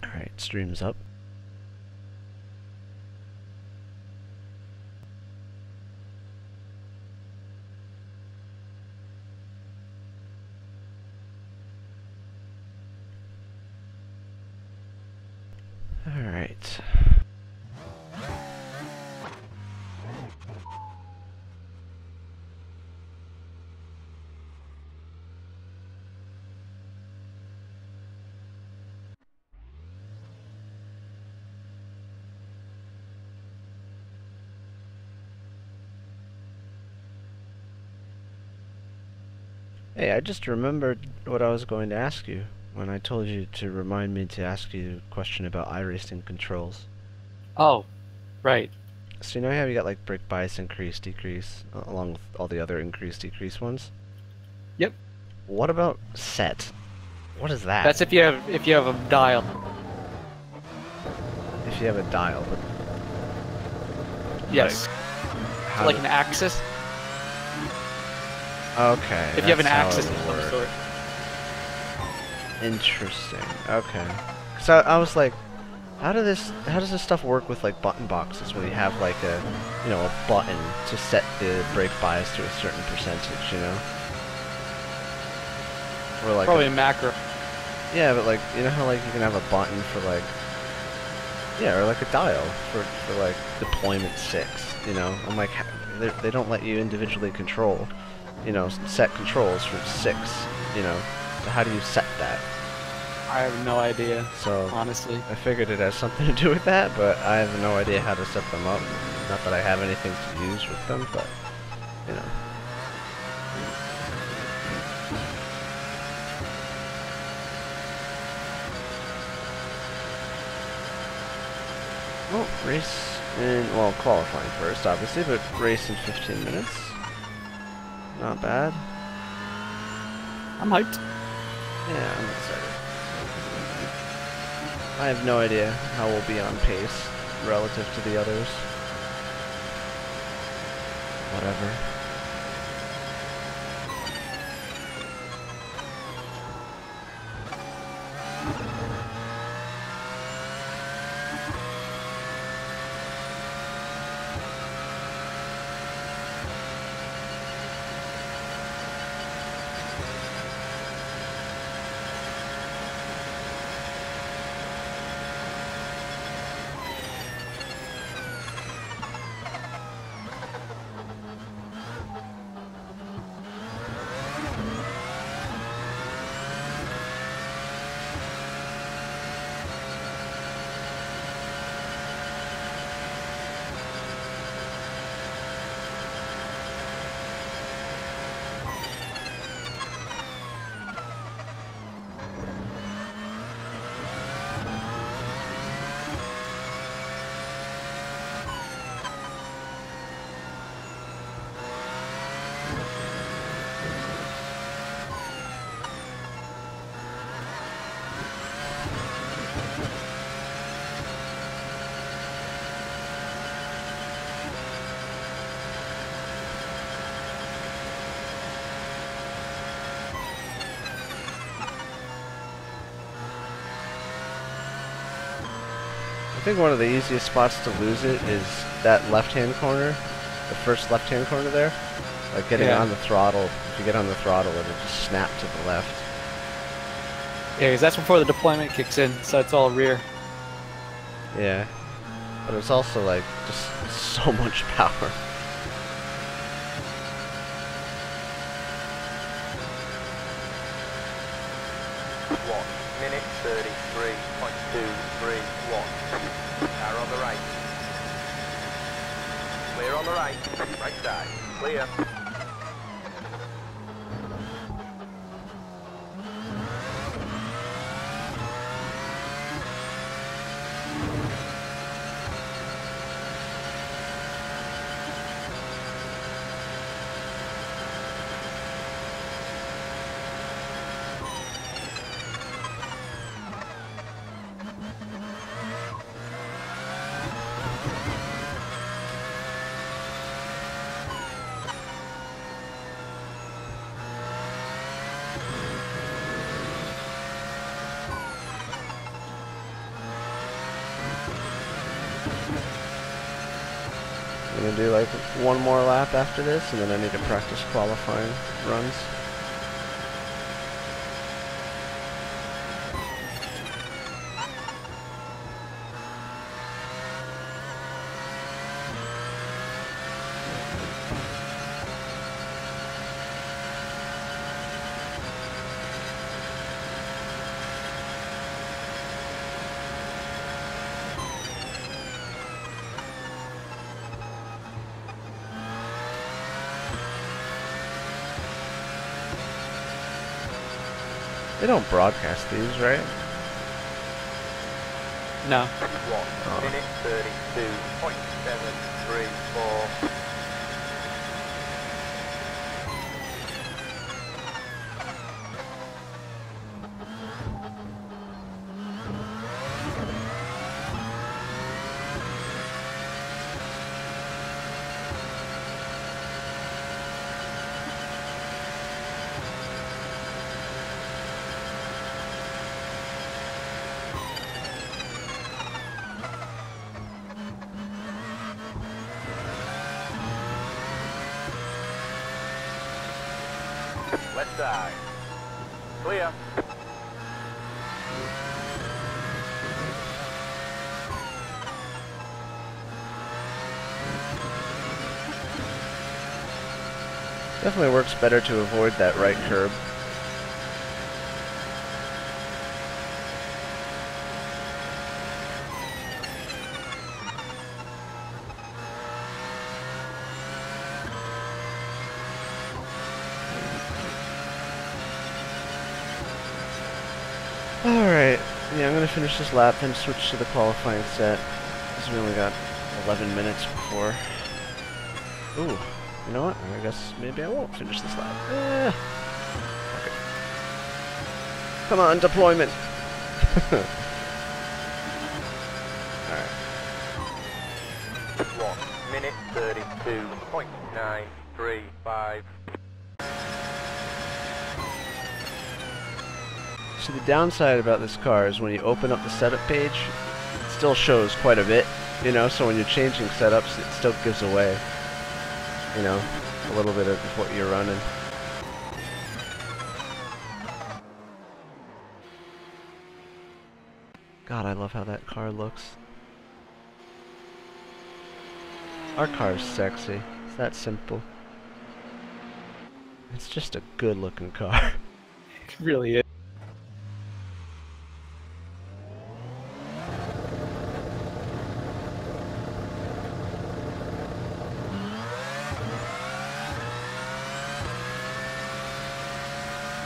Alright, stream's up. Alright. Hey, I just remembered what I was going to ask you when I told you to remind me to ask you a question about iRacing controls. Oh, right. So you know how you got like brake bias increase, decrease, along with all the other increase, decrease ones? Yep. What about set? What is that? That's if you have a dial. If you have a dial, but Yes. how Like an axis. Okay. If you have an that's how axis it of would some work. sort. Interesting. Okay. So I was like, how does this stuff work with like button boxes when you have like a, you know, a button to set the brake bias to a certain percentage, you know? Or like Probably a macro. yeah, but like you know how like you can have a button for like yeah, or like a dial for like deployment 6, you know? I'm like they don't let you individually control, you know, set controls for 6, you know. So how do you set that? I have no idea, So honestly. I figured it has something to do with that, but I have no idea how to set them up. Not that I have anything to use with them, but you know. Well, race in, well, qualifying first, obviously, but race in 15 minutes. Not bad. I'm hyped. Yeah, I'm excited. I have no idea how we'll be on pace relative to the others. Whatever. I think one of the easiest spots to lose it is that left-hand corner, the first left-hand corner there. Like getting Yeah. on the throttle, if you get on the throttle, it'll just snap to the left. Yeah, because that's before the deployment kicks in, so it's all rear. Yeah. But it's also like, just so much power. Minute 33.231. Car on the right. Clear on the right. Right side. Clear. I'm gonna do like one more lap after this, and then I need to practice qualifying runs. They don't broadcast these, right? No. 1 minute 32.734. Left side. Clear. Definitely works better to avoid that right curb. Alright, yeah, I'm gonna finish this lap, then switch to the qualifying set, because we only got 11 minutes before. Ooh, you know what? I guess maybe I won't finish this lap. Okay. Come on, deployment! Alright. 1 minute 32.935. So the downside about this car is when you open up the setup page, it still shows quite a bit, you know, so when you're changing setups, it still gives away, you know, a little bit of what you're running. God, I love how that car looks. Our car is sexy. It's that simple. It's just a good looking car. It really is.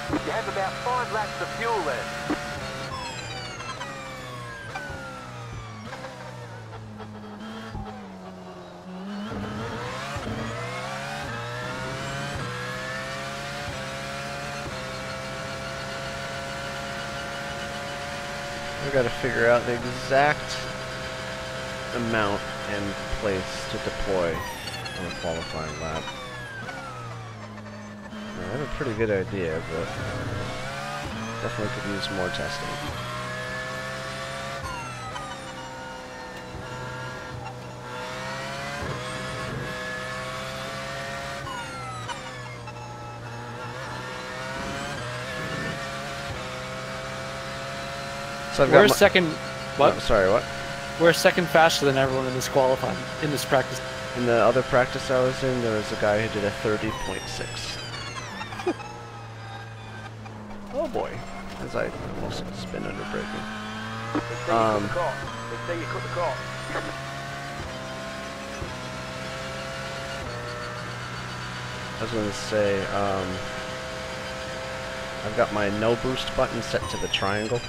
You have about 5 laps of fuel left. We gotta figure out the exact amount and place to deploy on a qualifying lap. I have a pretty good idea, but definitely could use more testing. So I've got We're a second. What? Oh, sorry, what? We're a second faster than everyone in this qualifying, in this practice. In the other practice I was in, there was a guy who did a 30.6. Oh boy, as I almost spin under braking. They say you cut the car. They say you cut the car. I was going to say, I've got my no boost button set to the triangle,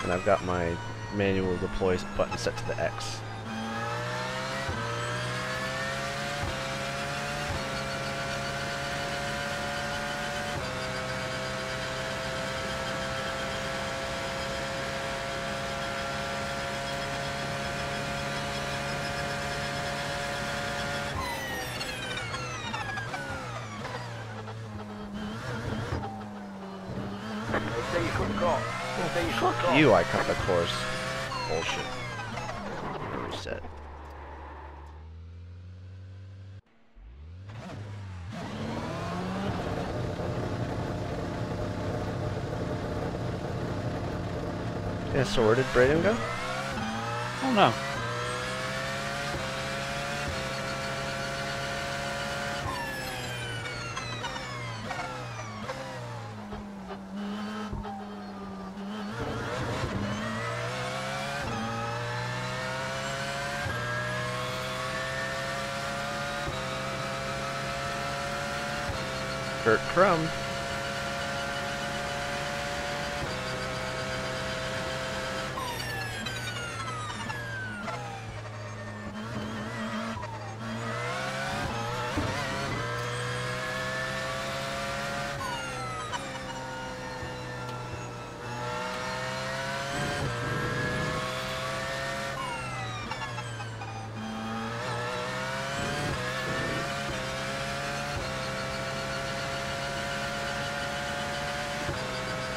and I've got my manual deploy button set to the X. They say you cut the car. They say you cut the Fuck car. you, I cut the course. Bullshit. Reset. So where did Braden go? Oh no. Kurt Crumb.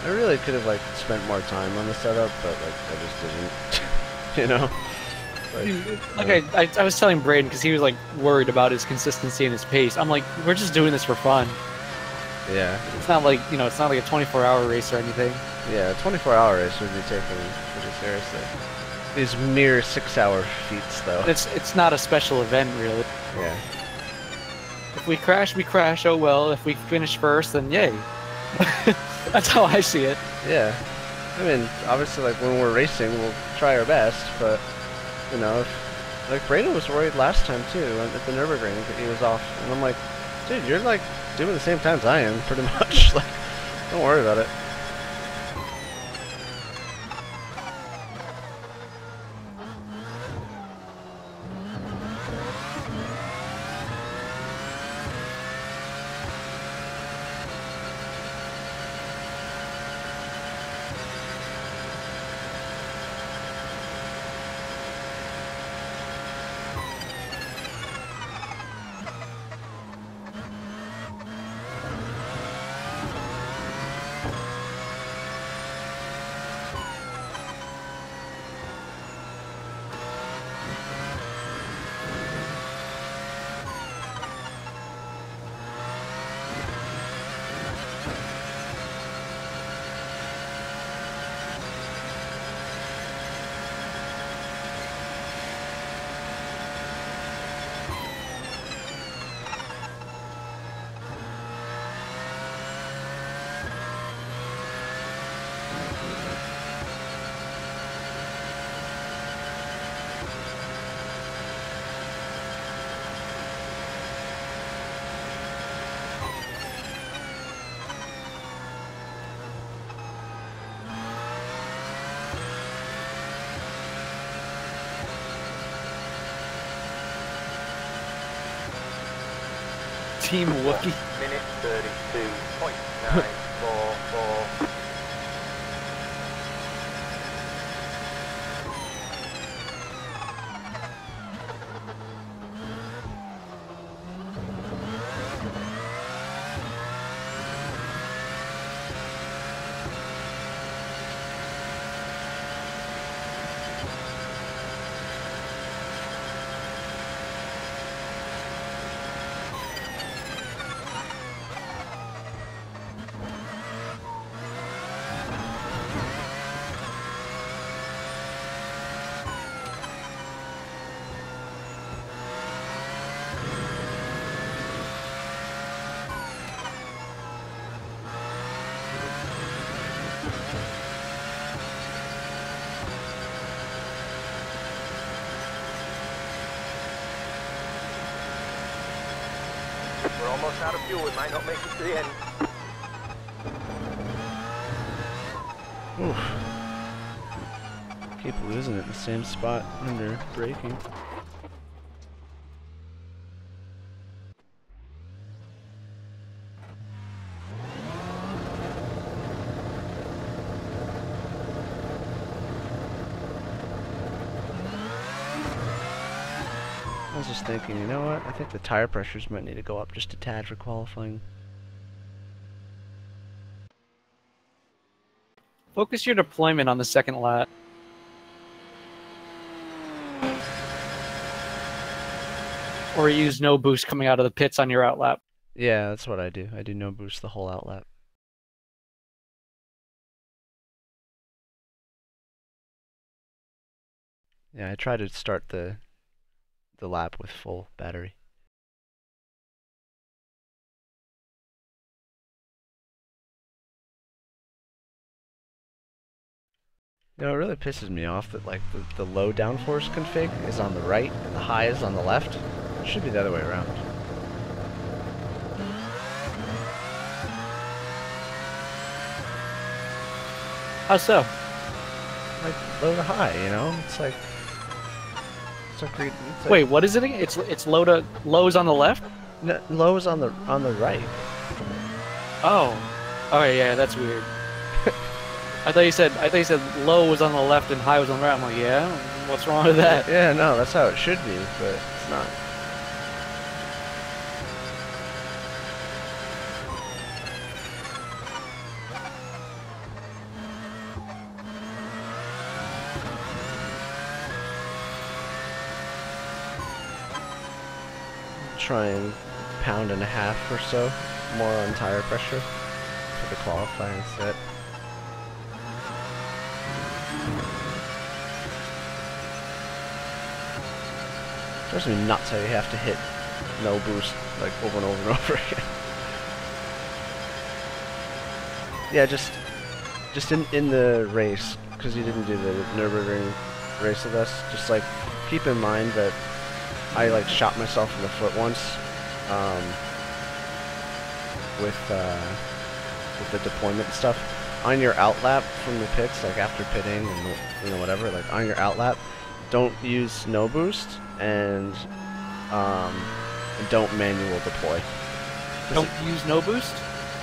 I really could have like spent more time on the setup, but like I just didn't. You know. I was telling Braden because he was like worried about his consistency and his pace. I'm like, we're just doing this for fun. Yeah. It's not like it's not like a 24-hour race or anything. Yeah, a 24-hour race would be taken pretty seriously. These mere 6-hour feats, though. It's not a special event, really. Yeah. If we crash, we crash. Oh well. If we finish first, then yay. That's how I see it. Yeah. I mean, obviously, like, when we're racing, we'll try our best, but, you know, like, Braden was worried last time, too, at the Nürburgring, that he was off, and I'm like, dude, you're, like, doing the same times I am, pretty much, like, don't worry about it. Team Wookie. Minute 32.944. We're almost out of fuel. We might not make it to the end. Oof. Keep losing it in the same spot when they're braking. I was just thinking, you know what? I think the tire pressures might need to go up just a tad for qualifying. Focus your deployment on the second lap. Or use no boost coming out of the pits on your outlap. Yeah, that's what I do. I do no boost the whole outlap. Yeah, I try to start the lap with full battery. You know, it really pisses me off that like the low downforce config is on the right and the high is on the left. It should be the other way around. How so? Like low to high, you know? It's like Wait, what is it again? It's low's on the left? no, low is on the right. Oh. Oh yeah, that's weird. I thought you said low was on the left and high was on the right. I'm like, yeah, what's wrong with that? Yeah, no, that's how it should be, but it's not. Try and pound and a half or so more on tire pressure for the qualifying set. Drives me nuts how you have to hit no boost like over and over and over again. Yeah, just in the race, because you didn't do the Nürburgring race with us, just like keep in mind that I like shot myself in the foot once with the deployment stuff. On your outlap from the pits, like after pitting and you know whatever, like on your outlap, don't use no boost and don't manual deploy. Don't use no boost?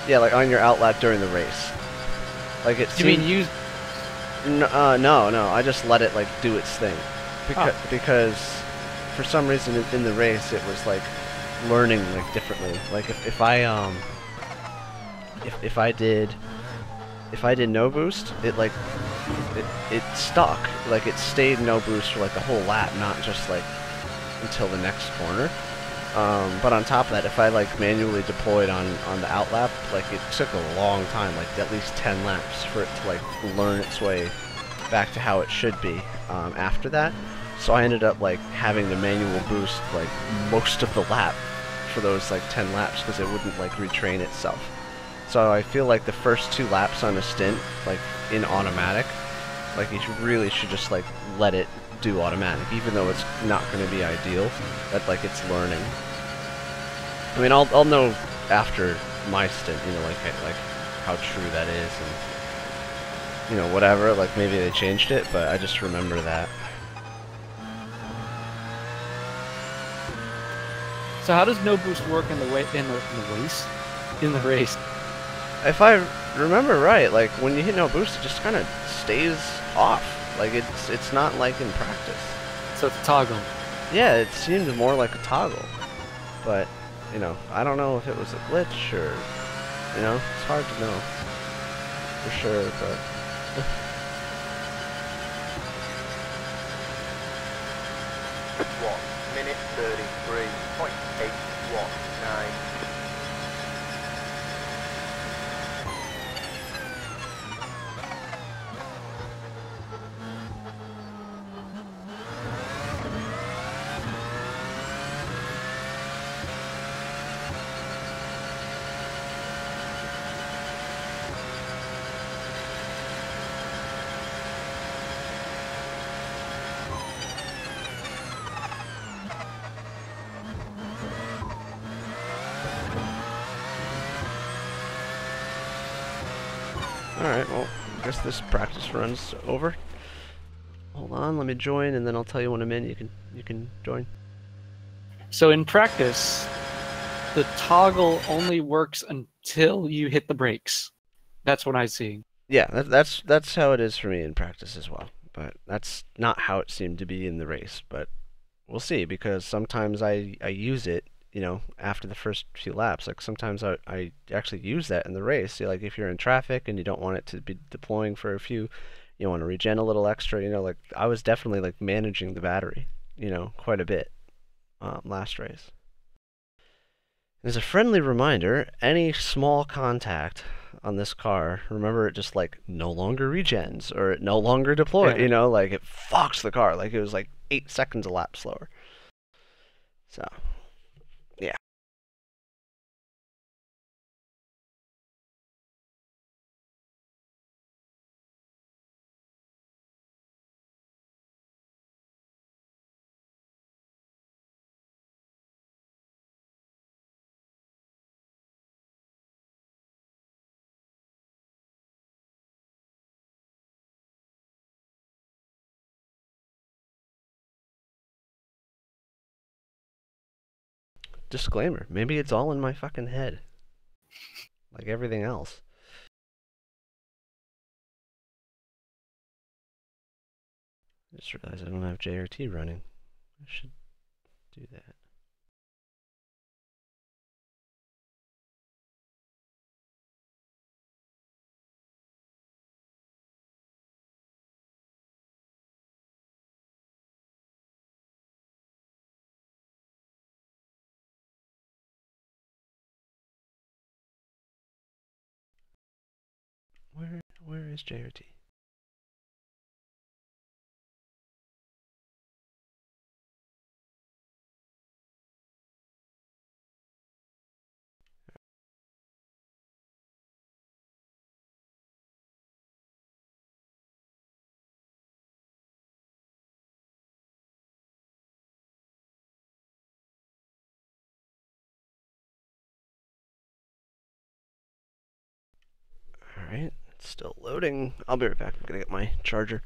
Yeah, like on your outlap during the race. Like it. You mean use? No, no. I just let it like do its thing, because for some reason in the race it was like learning like differently. Like if I did no boost, it like it stuck. Like it stayed no boost for like the whole lap, not just like until the next corner. But on top of that, if I like manually deployed on the outlap, like it took a long time, like at least 10 laps for it to like learn its way back to how it should be after that. So I ended up like having the manual boost like most of the lap for those like 10 laps because it wouldn't like retrain itself. So I feel like the first 2 laps on a stint, like in automatic, like you really should just like let it do automatic, even though it's not going to be ideal. That like it's learning. I mean, I'll know after my stint, you know, like how true that is, and you know whatever. Like maybe they changed it, but I just remember that. So how does no boost work in the race? In the race. If I remember right, like when you hit no boost, it just kind of stays off. Like it's not like in practice. So it's a toggle. Yeah, it seemed more like a toggle, but you know, I don't know if it was a glitch or you know, it's hard to know for sure, but. Minute 33.819. Alright, well, I guess this practice run's over. Hold on, let me join, and then I'll tell you when I'm in. You can join. So in practice, the toggle only works until you hit the brakes. That's what I see. Yeah, that's how it is for me in practice as well. But that's not how it seemed to be in the race. But we'll see, because sometimes I use it, you know, after the first few laps. Like sometimes I actually use that in the race. You know, like if you're in traffic and you don't want it to be deploying for a few, you want to regen a little extra, you know, like I was definitely like managing the battery, you know, quite a bit last race. As a friendly reminder, any small contact on this car, remember it just like no longer regens or it no longer deploy, Yeah. like it fucks the car. Like it was like 8 seconds a lap slower. So, yeah. Disclaimer, maybe it's all in my fucking head. Like everything else. I just realized I don't have JRT running. I should do that. Where is JRT? Alright, it's still loading. I'll be right back. I'm gonna get my charger.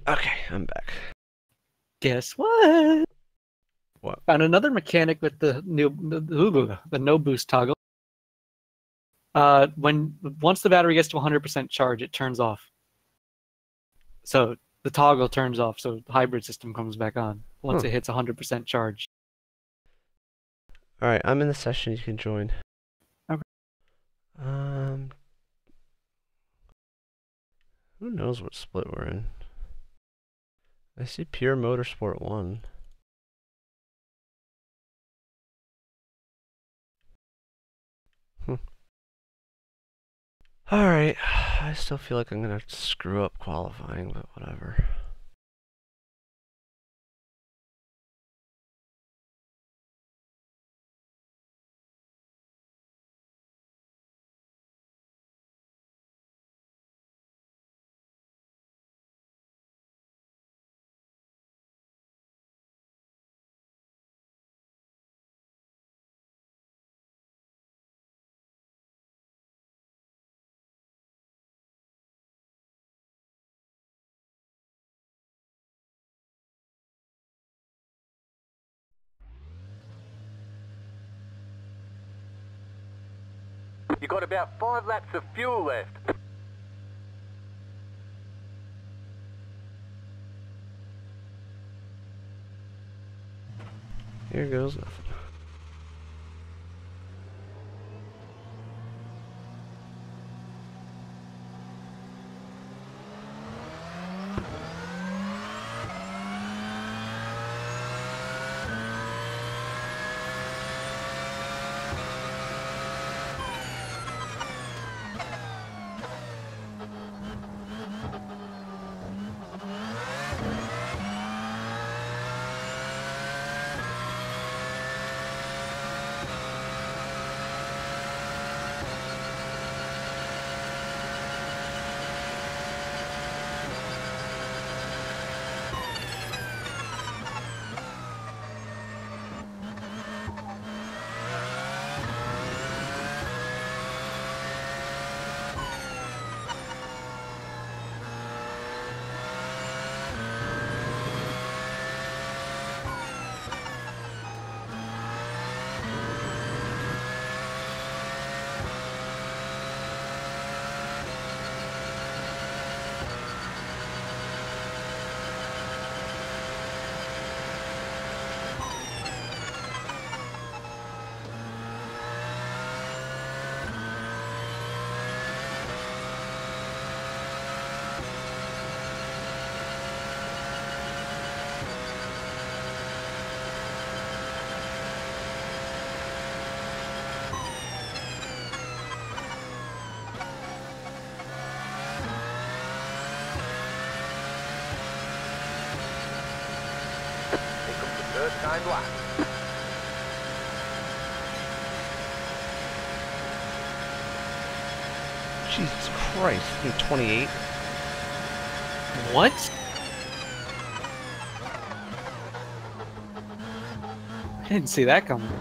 Okay, I'm back. Guess what? What? Found another mechanic with the no boost toggle. Once the battery gets to 100% charge, it turns off. So the toggle turns off, so the hybrid system comes back on once it hits 100% charge. Alright, I'm in the session. You can join. Okay. Who knows what split we're in? I see Pure Motorsport 1. Alright, I still feel like I'm gonna have to screw up qualifying, but whatever. You got about 5 laps of fuel left. Here goes nothing. Third time lap. Jesus Christ, you're 28? What? I didn't see that coming.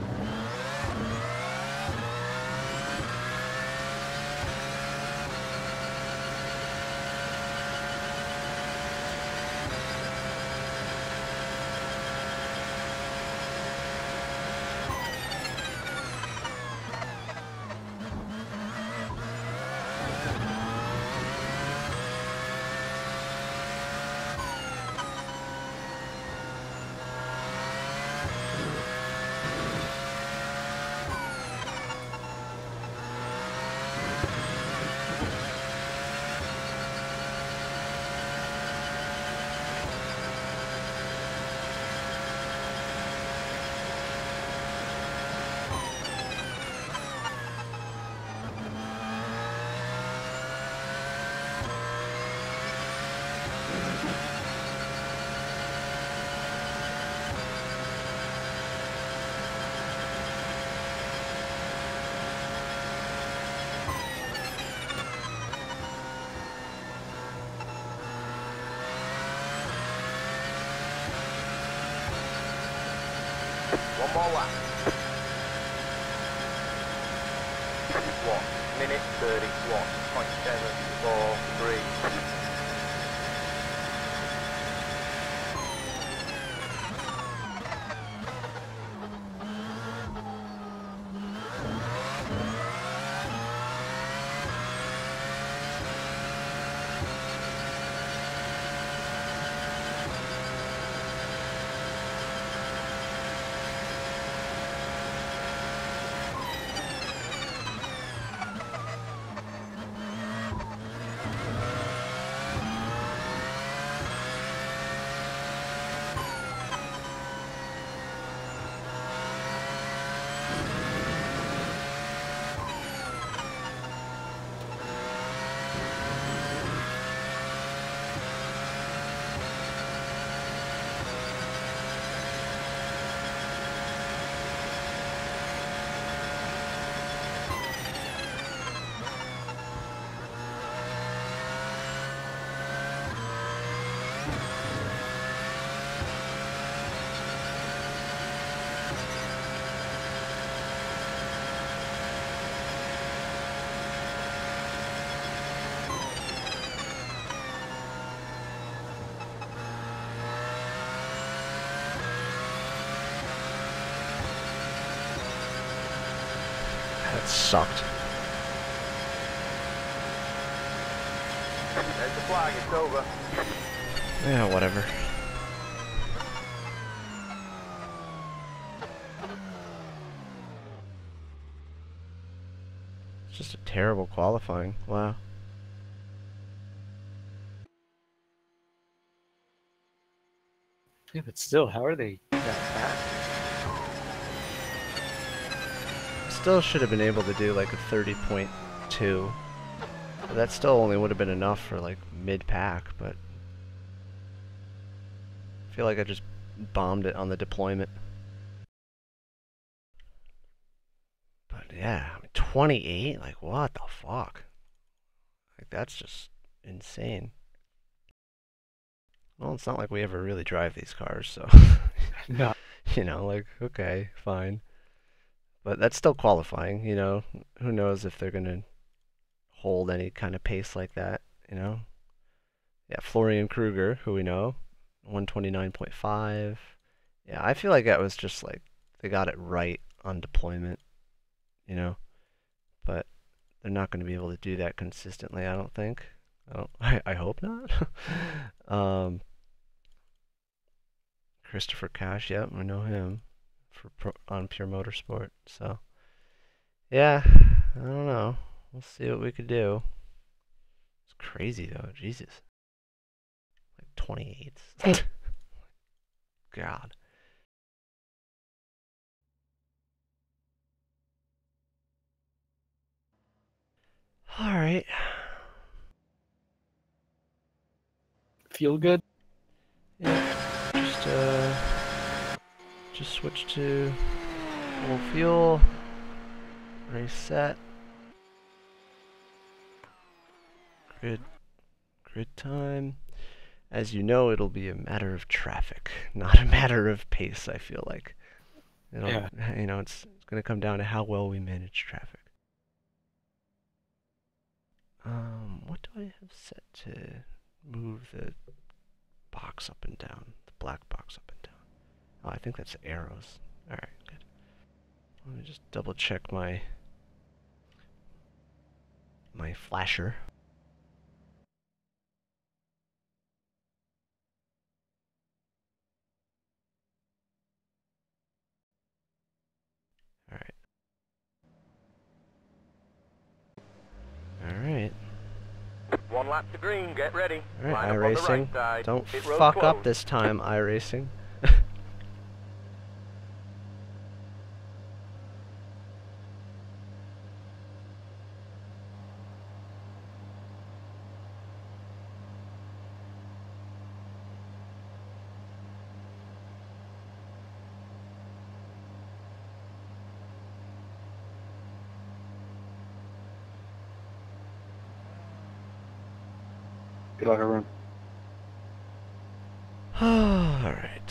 One more lap. 1 minute 31.743. That sucked. There's the flag, it's over. Yeah, whatever. It's just a terrible qualifying. Wow. Yeah, but still, how are they that bad? Still should have been able to do like a 30.2. But that still only would have been enough for like mid-pack, but I feel like I just bombed it on the deployment. But yeah, I mean, 28? Like, what the fuck? Like, that's just insane. Well, it's not like we ever really drive these cars, so... No. You know, like, okay, fine. But that's still qualifying, you know? Who knows if they're gonna hold any kind of pace like that, you know? Yeah, Florian Kruger, who we know, 129.5. Yeah, I feel like that was just like, they got it right on deployment, you know? But they're not going to be able to do that consistently, I don't think. I hope not. Christopher Cash, yep, I know him on Pure Motorsport. So, yeah, I don't know. We'll see what we could do. It's crazy though, Jesus. Like 28. God. All right. Feel good? Yeah, just just switch to full fuel. Race set. Grid time. As you know, it'll be a matter of traffic, not a matter of pace, I feel like. Yeah. You know, it's going to come down to how well we manage traffic. What do I have set to move the box up and down? The black box up and down. Oh, I think that's arrows. Alright, good. Let me just double check my flasher. Alright. Alright. One lap to green, get ready. Alright, Line up on the iRacing. right side. Don't Pit road fuck up closed. this time, iRacing. Good luck, everyone. Alright.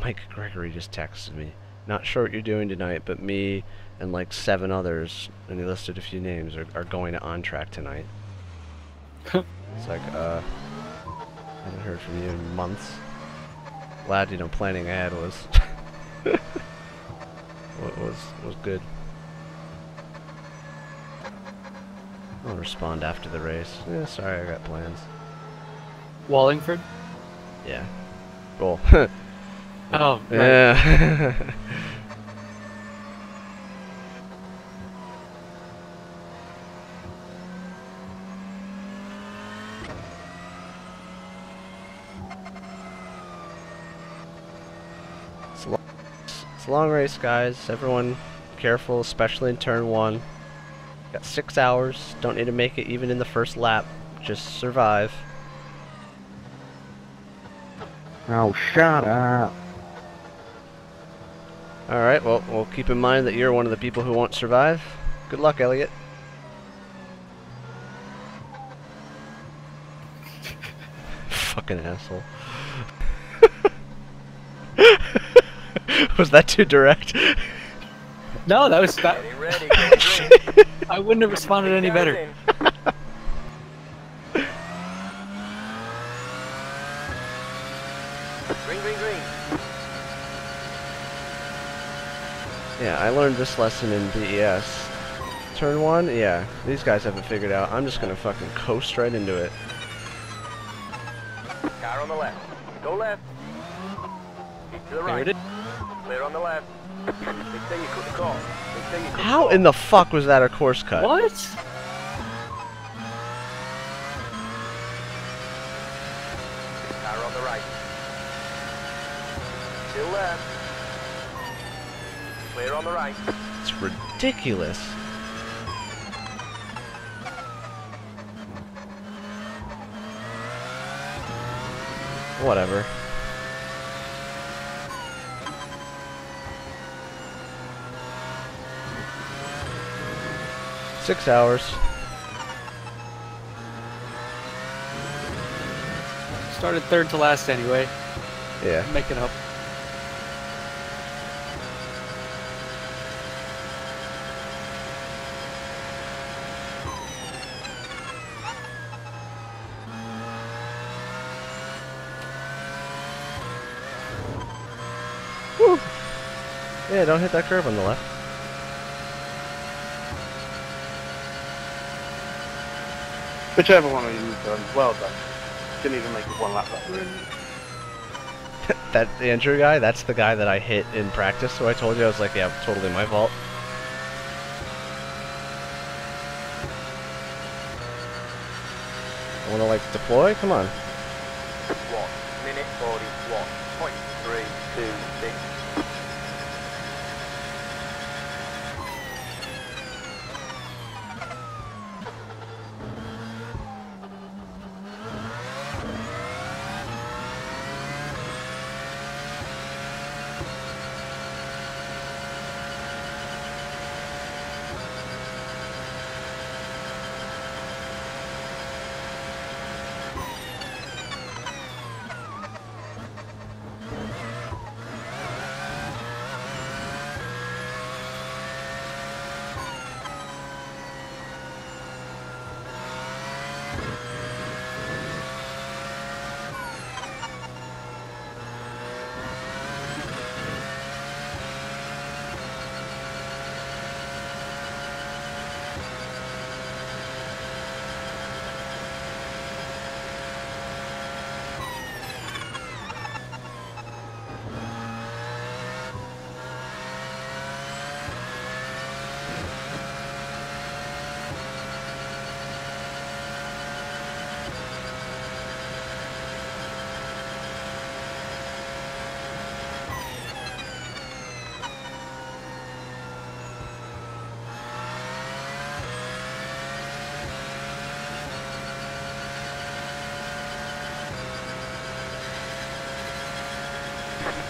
Mike Gregory just texted me. Not sure what you're doing tonight, but me and like 7 others, and he listed a few names, are going to On Track tonight. It's like, haven't heard from you in months. Glad, you know, planning ahead was was good. I'll respond after the race. Yeah, sorry, I got plans. Wallingford? Yeah. Cool. Oh, right. Yeah. It's a long race, guys. Everyone careful, especially in turn 1. Got 6 hours. Don't need to make it even in the first lap. Just survive. Oh, shut up. Alright, well, we'll keep in mind that you're one of the people who won't survive. Good luck, Elliot. Fucking asshole. Was that too direct? No, that was that. Getting ready, get green. I wouldn't have responded any Guys better. in. Green, green, green. Yeah, I learned this lesson in BES. Turn 1, yeah, these guys haven't figured out. I'm just gonna fucking coast right into it. Car on the left. Go left. Keep to the Here right. it is. Clear on the left. Make sure you cut the car. Make sure you cut How the in the fuck was that a course cut? What? car on the right. Still left. Clear on the right. It's ridiculous. Whatever. Six hours. Started third to last anyway. Yeah. Making up. Woo. Yeah, don't hit that curve on the left. Whichever one of you've done, well done. Didn't even make it one lap better. That Andrew guy, that's the guy that I hit in practice, so I told you, I was like, yeah, totally my fault. I wanna, like, deploy? Come on.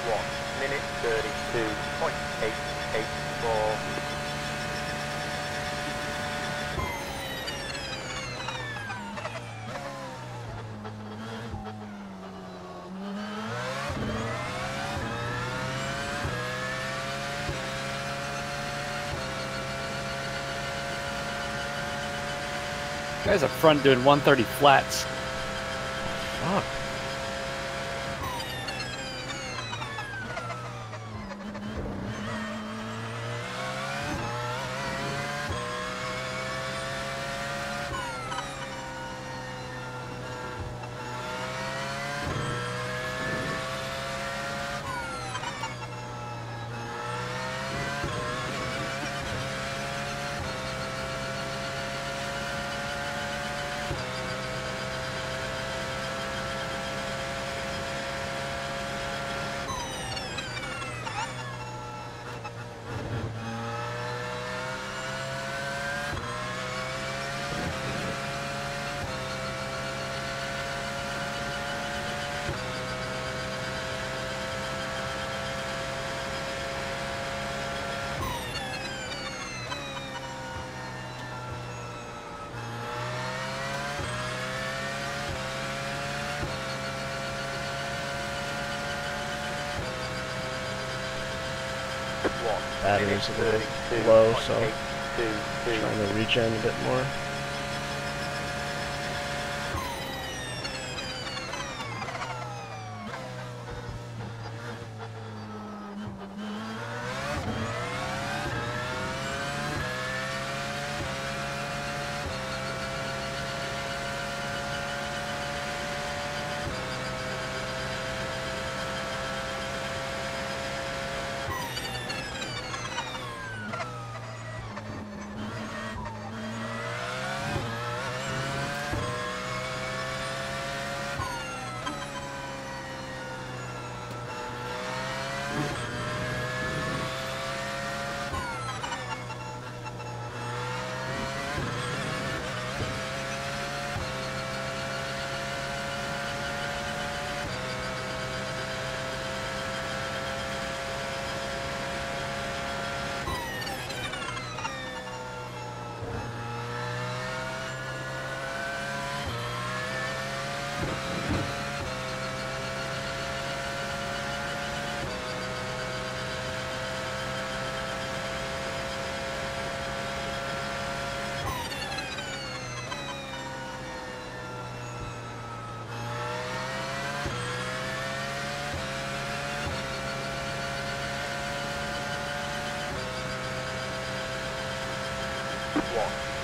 1 minute 32.884. Guys up front doing 130 flats. Fuck. Battery's a little low, so trying to regen a bit more.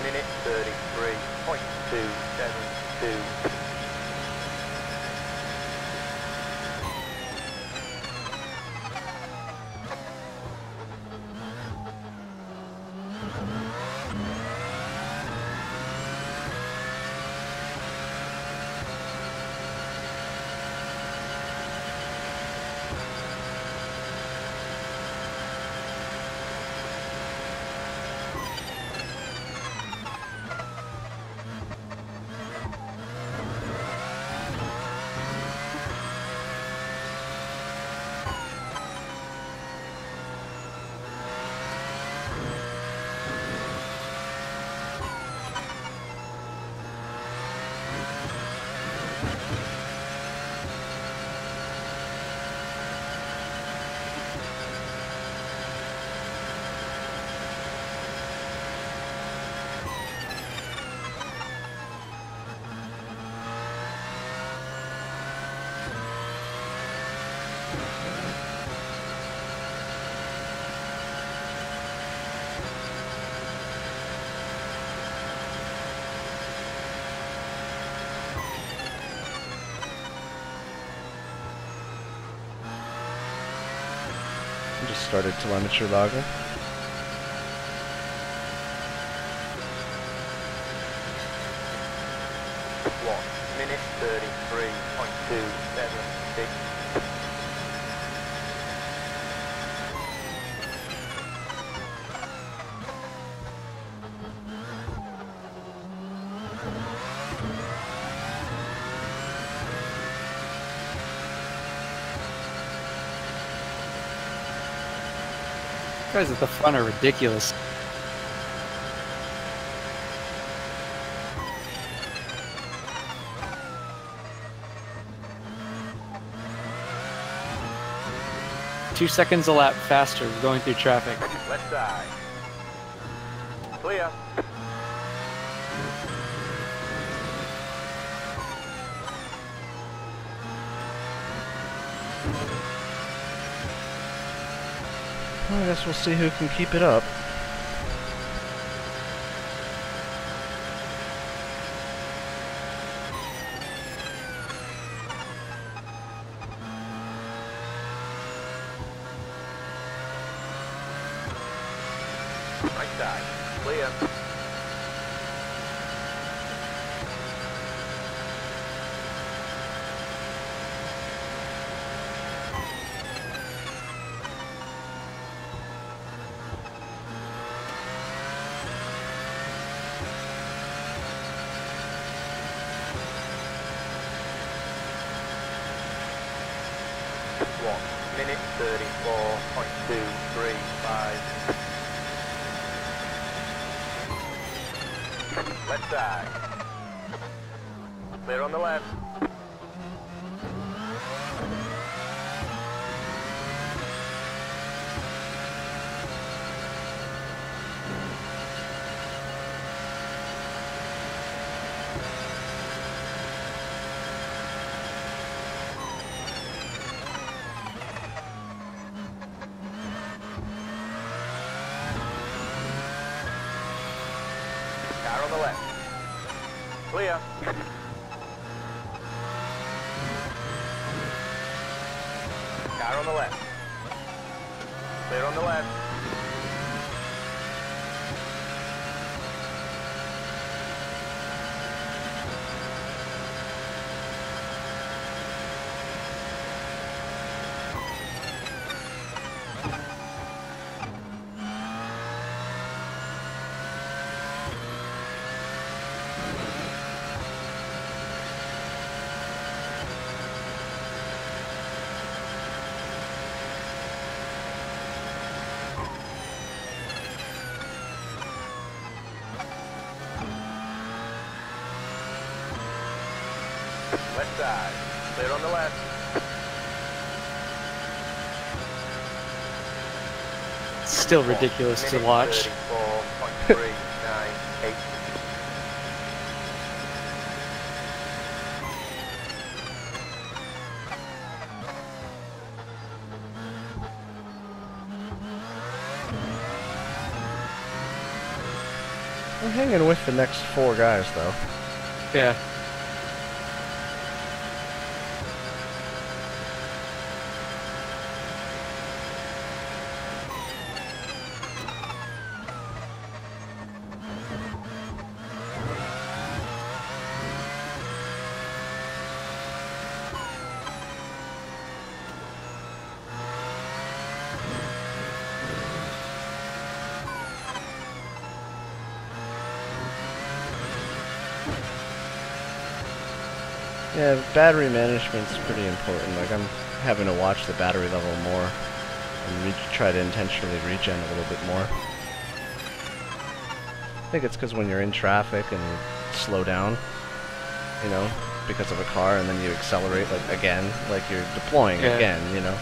Minute 33.272. I just started telemetry logging. Minute 33.276. Guys at the front are ridiculous. Two seconds a lap faster going through traffic. Left side. Clear. Well, I guess we'll see who can keep it up. Right side. Clear. Minute 34.235. Left side. Clear on the left. Car on the left. Clear. Car on the left. Clear on the left. Left side. Clear on the left. Still ridiculous to Minute watch. 34.398. We're hanging with the next four guys, though. Yeah. Yeah, battery management's pretty important. Like, I'm having to watch the battery level more and try to intentionally regen a little bit more. I think it's because when you're in traffic and you slow down, you know, because of a car, and then you accelerate, like, again, like you're deploying again, you know.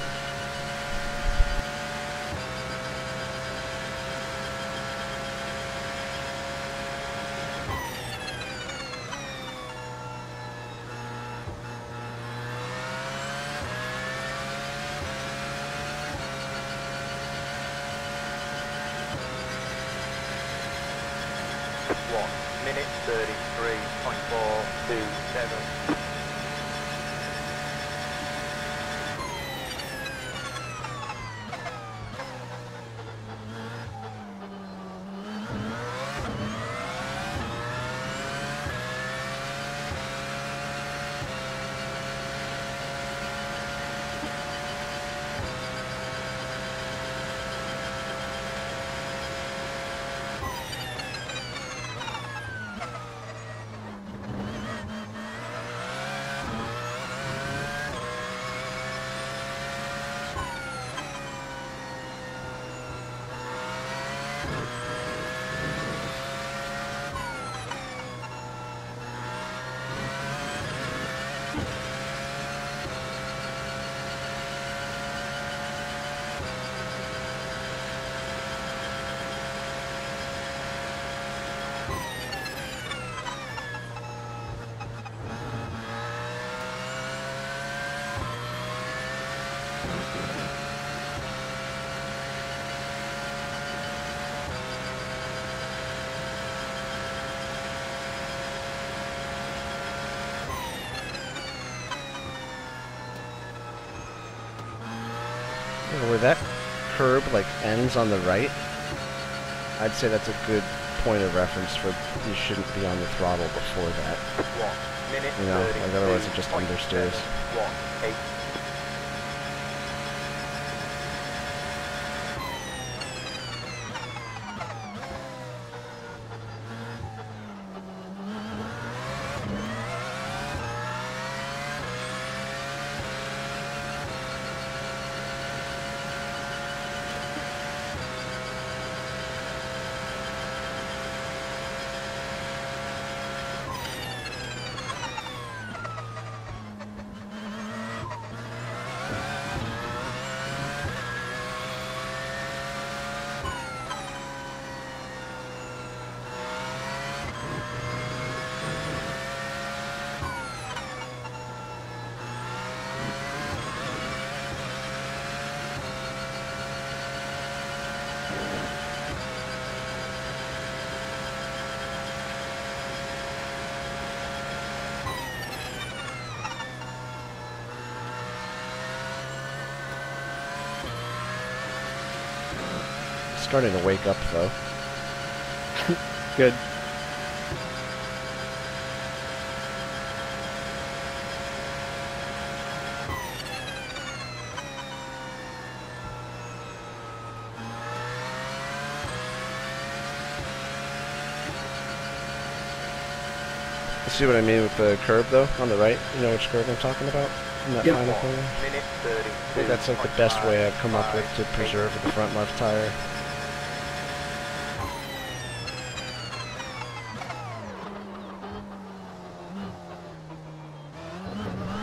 Minute 33.427. Where that curb like ends on the right, I'd say that's a good point of reference for you shouldn't be on the throttle before that. 1 minute You know, like otherwise it just 32.718. understeers. Starting to wake up though. Good. See what I mean with the curb though on the right? You know which curb I'm talking about? In that Yep. final corner? Minute I think that's like the best way I've come up with to preserve the front left tire.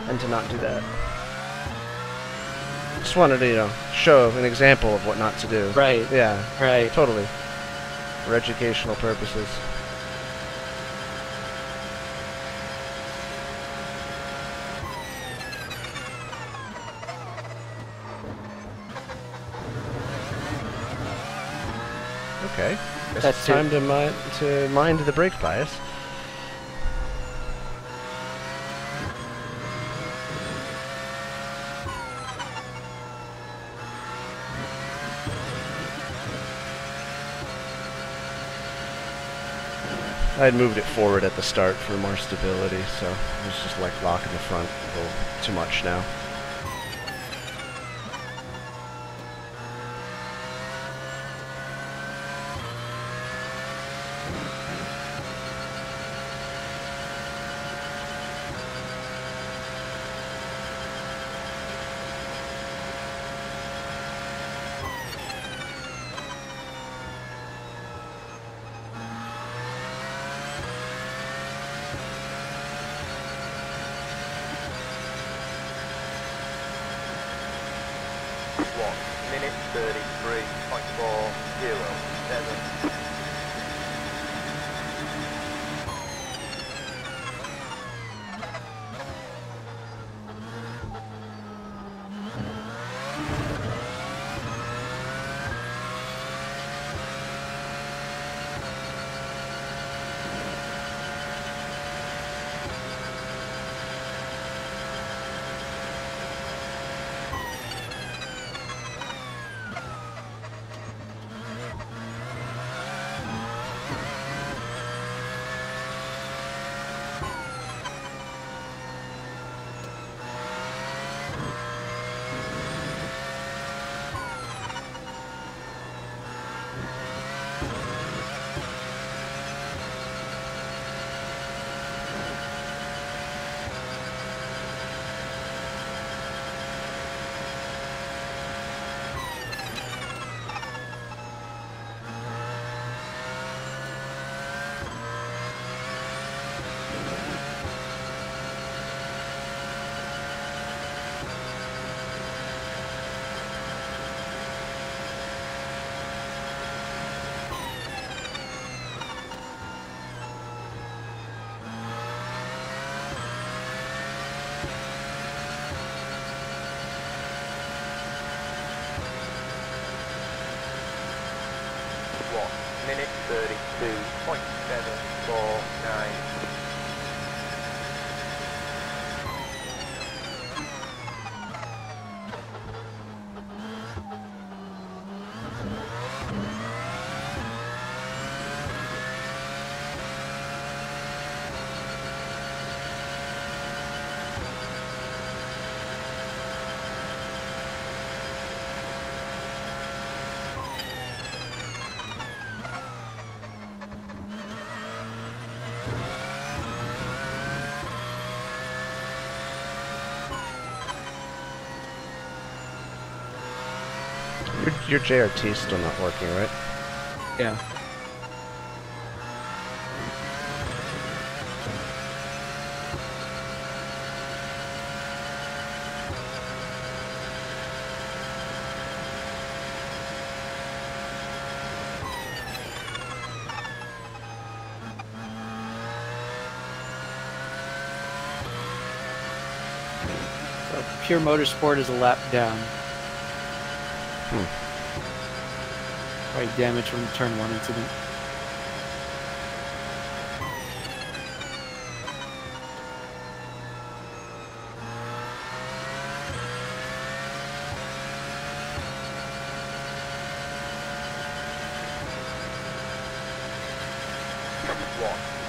And to not do that. Just wanted to, you know, show an example of what not to do. Right. Yeah, Right. totally. For educational purposes. Okay. Guess That's it's time to mind the brake bias. I had moved it forward at the start for more stability, so it was just like locking the front a little too much now. Minute 33.407. Minute 32.749. Your JRT's still not working, right? Yeah. So pure motorsport is a lap down. Probably damage from the turn 1 incident.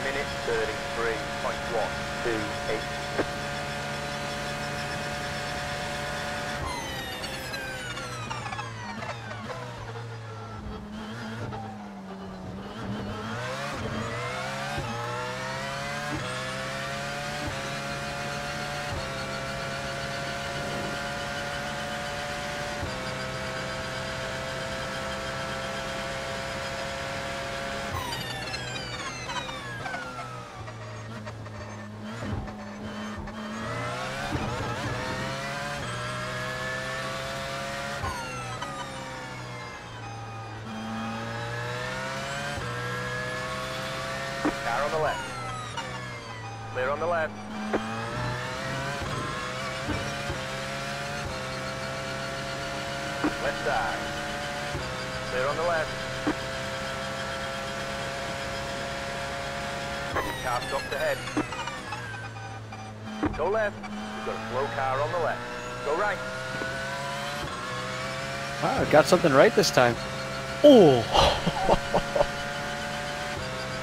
Minute 33.128. Car on the left. Clear on the left. Left side. Clear on the left. Car stopped ahead. Go left. You've got a slow car on the left. Go right. Wow, got something right this time. Oh!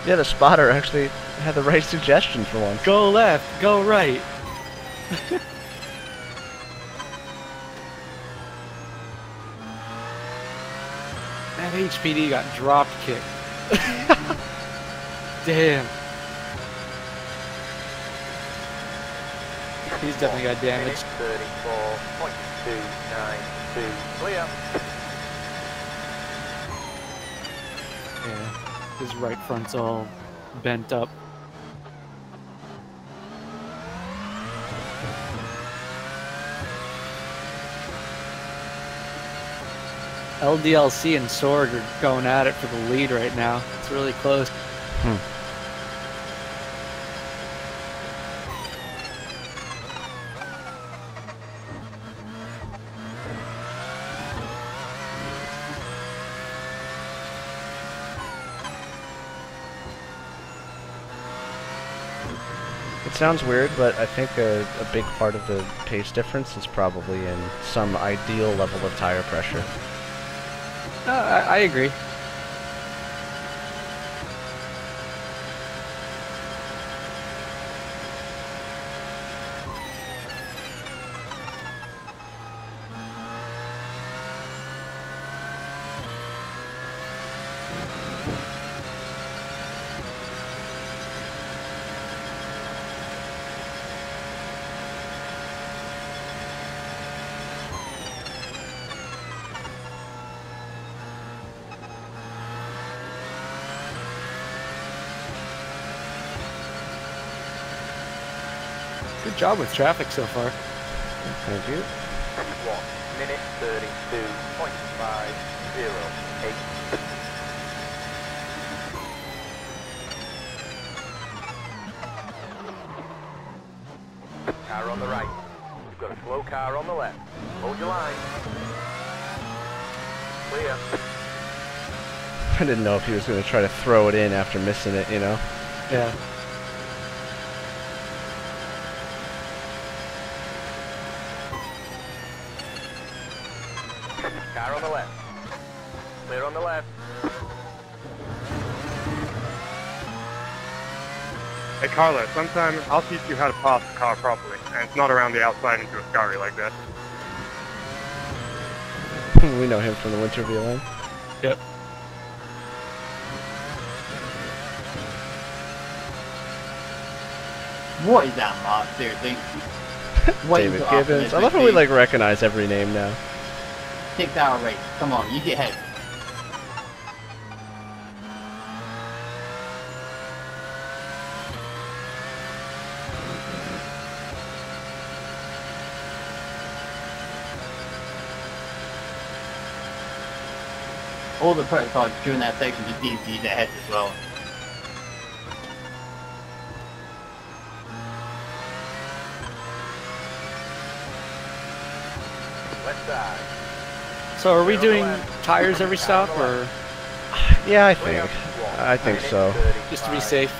Yeah, the spotter actually had the right suggestion for once. Go left, go right. That HPD got drop kicked. Damn. He's definitely got damage. 34.292. Clear. Yeah, his right front's all bent up. LDLC and Sorg are going at it for the lead right now. It's really close. It sounds weird, but I think a big part of the pace difference is probably in some ideal level of tire pressure. I agree. Good job with traffic so far. Thank you. 1 minute 32.508. Car on the right. You've got a slow car on the left. Hold your line. Clear. I didn't know if he was going to try to throw it in after missing it, you know? Yeah. Car on the left. Clear on the left. Hey Carlo, sometime I'll teach you how to pass the car properly, and it's not around the outside into a scurry like that. We know him from the Winter VLN. Yep. What is that mod, seriously? What is David the Gibbons. I love how we like recognize every name now. 6-hour race. Come on, you get heavy. All the prototypes during that section just need to use their heads as well. Left side. So are we doing tires every stop, or Yeah, I think so. just to be safe?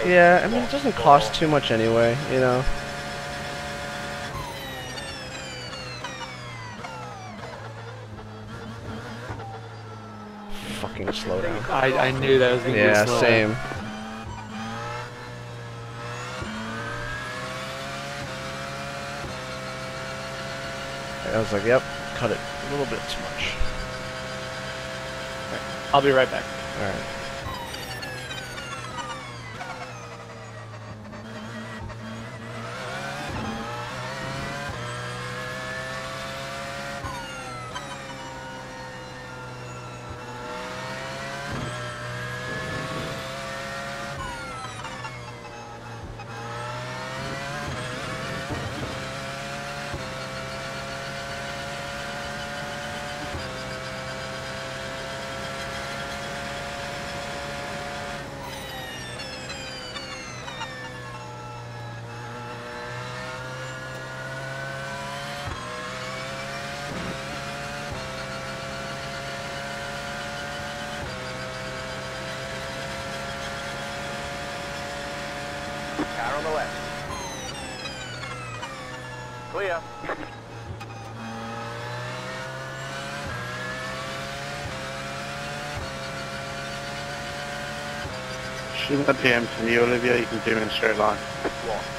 Yeah, I mean, it doesn't cost too much anyway, you know? Fucking slow down. I knew that was going to be Yeah, slow. same. I was like, yep, cut it a little bit too much. I'll be right back. Alright. Car on the left. Clear. Shoot my PM to you, Olivia. You can do it in a straight line.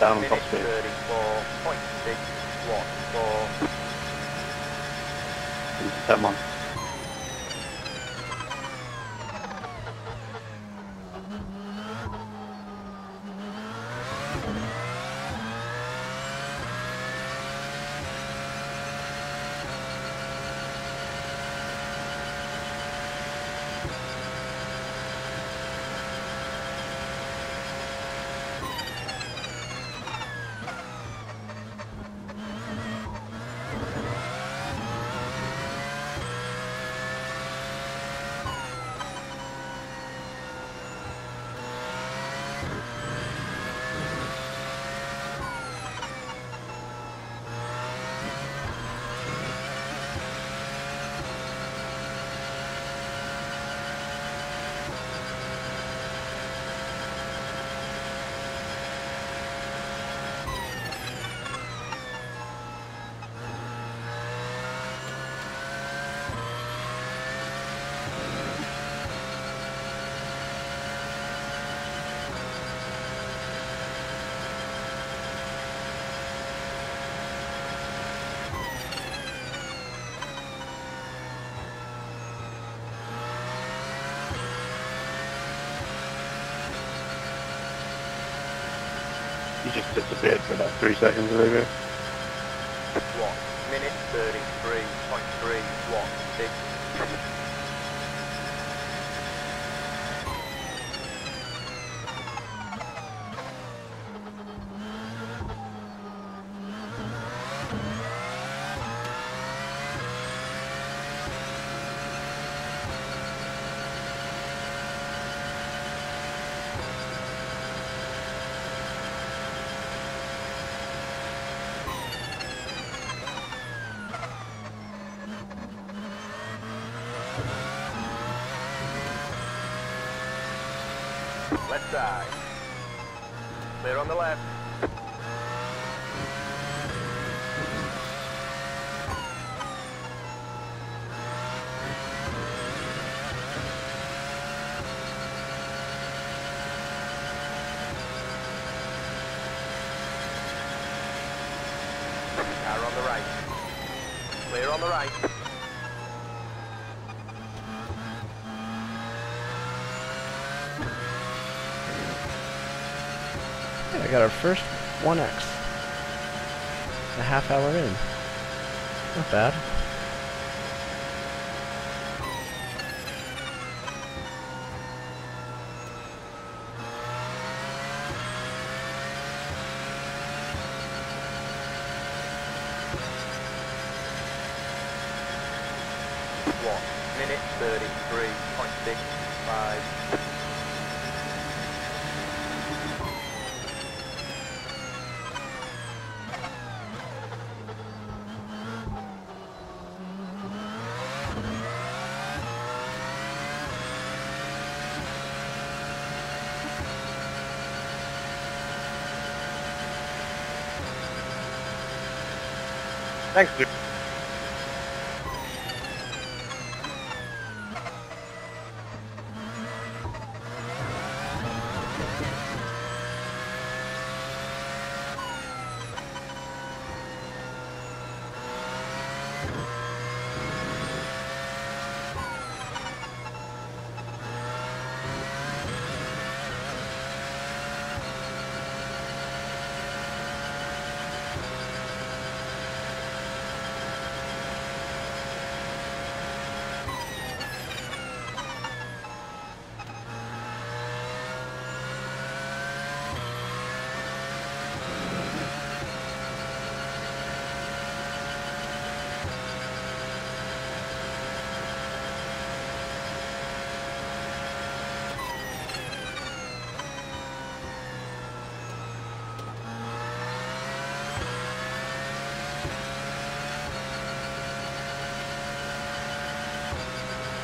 Down on top speed. 34.614. Come on. You just disappeared for about 3 seconds, Olivia. 1 minute 33.316. Left side. Clear on the left. Car on the right. Clear on the right. I got our first 1X. A half hour in. Not bad. minute 33.65. Thanks, Luke.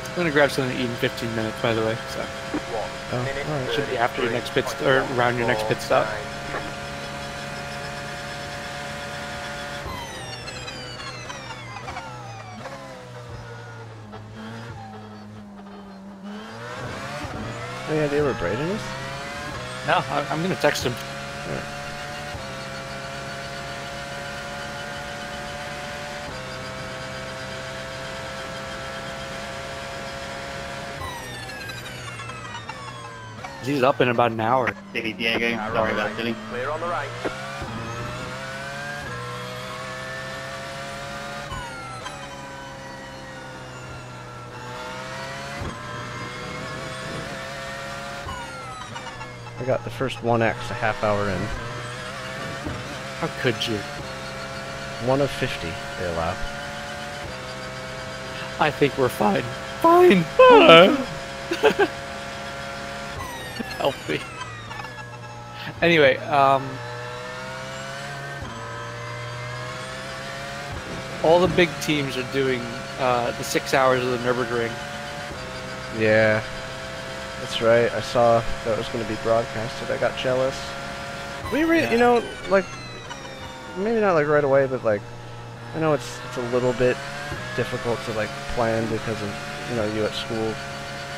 I'm gonna grab something to eat in 15 minutes, by the way. So alright. should be after your next pit or around your next pit stop. Any idea where Braden is? No, I'm gonna text him. He's up in about an hour. Dilly Diego, sorry about Dilly. Clear on the right. I got the first 1X a half hour in. How could you? 1 of 50 they allow. I think we're fine. Fine. Fine. Help me. Anyway, all the big teams are doing the 6 hours of the Nürburgring. Yeah, that's right. I saw that was going to be broadcasted. I got jealous. You know, like, maybe not like right away, but like, I know it's a little bit difficult to like plan because of, you know, you at school,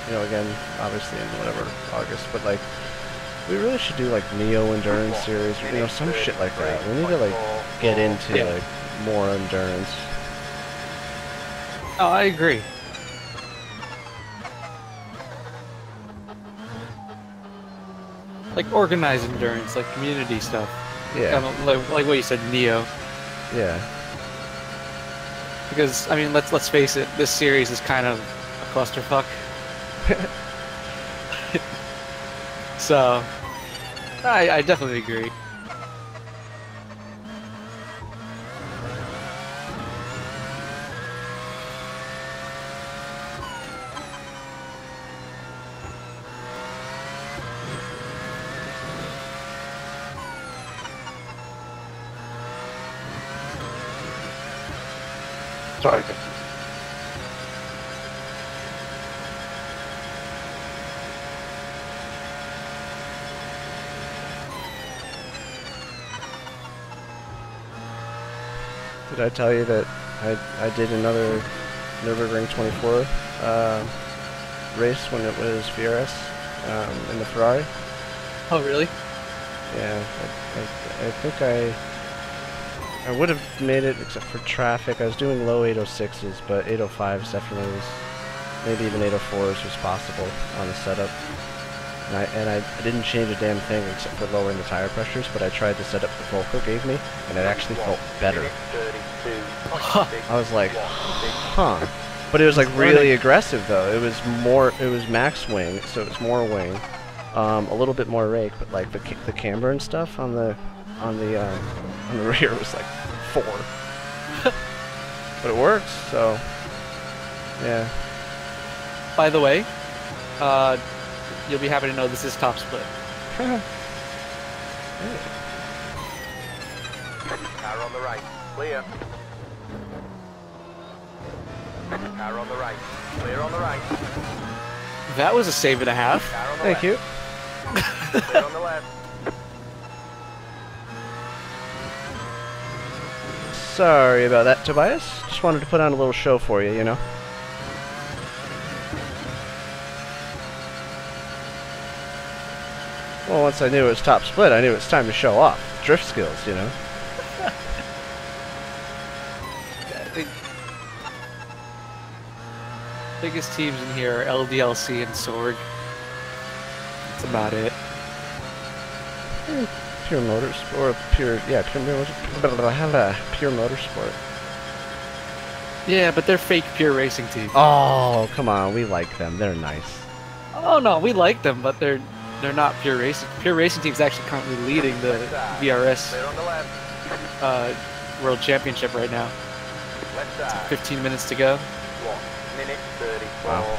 you know, again, obviously in whatever, August, but like, we really should do like Neo Endurance Series, or, you know, some shit like that. We need to like get into like more endurance. Oh, I agree. Like organized endurance, like community stuff. Yeah. Like what you said, Neo. Yeah. Because I mean, let's face it, this series is kind of a clusterfuck. So, I definitely agree. Sorry. Did I tell you that I did another Nürburgring 24 race when it was VRS in the Ferrari? Oh, really? Yeah, I think I would have made it except for traffic. I was doing low 806s, but 805s definitely was, maybe even 804s was possible on the setup. And I didn't change a damn thing except for lowering the tire pressures, but I tried the setup that Volko gave me, and it actually felt better. I was like, huh. But it was like really aggressive though. It was max wing, so it was more wing, a little bit more rake, but like the camber and stuff on the rear was like 4. But it works, so Yeah. By the way, you'll be happy to know this is top split. Hey. Car on the right. Clear. Car on the right. Clear on the right. That was a save and a half. Car on the Thank left. you. Clear on the left. Sorry about that, Tobias. Just wanted to put on a little show for you, you know? Well, once I knew it was top split, I knew it was time to show off. Drift skills, you know? I think biggest teams in here are LDLC and Sorg. That's about it. Pure motorsport, or pure, yeah, pure motorsport. Yeah, but they're fake pure racing teams. Oh, come on, we like them. They're nice. Oh no, we like them, but they're not pure racing. Pure racing team's actually currently leading the VRS Clear on the left. World Championship right now. Left side. 15 minutes to go. 1 minute 34.99. Wow.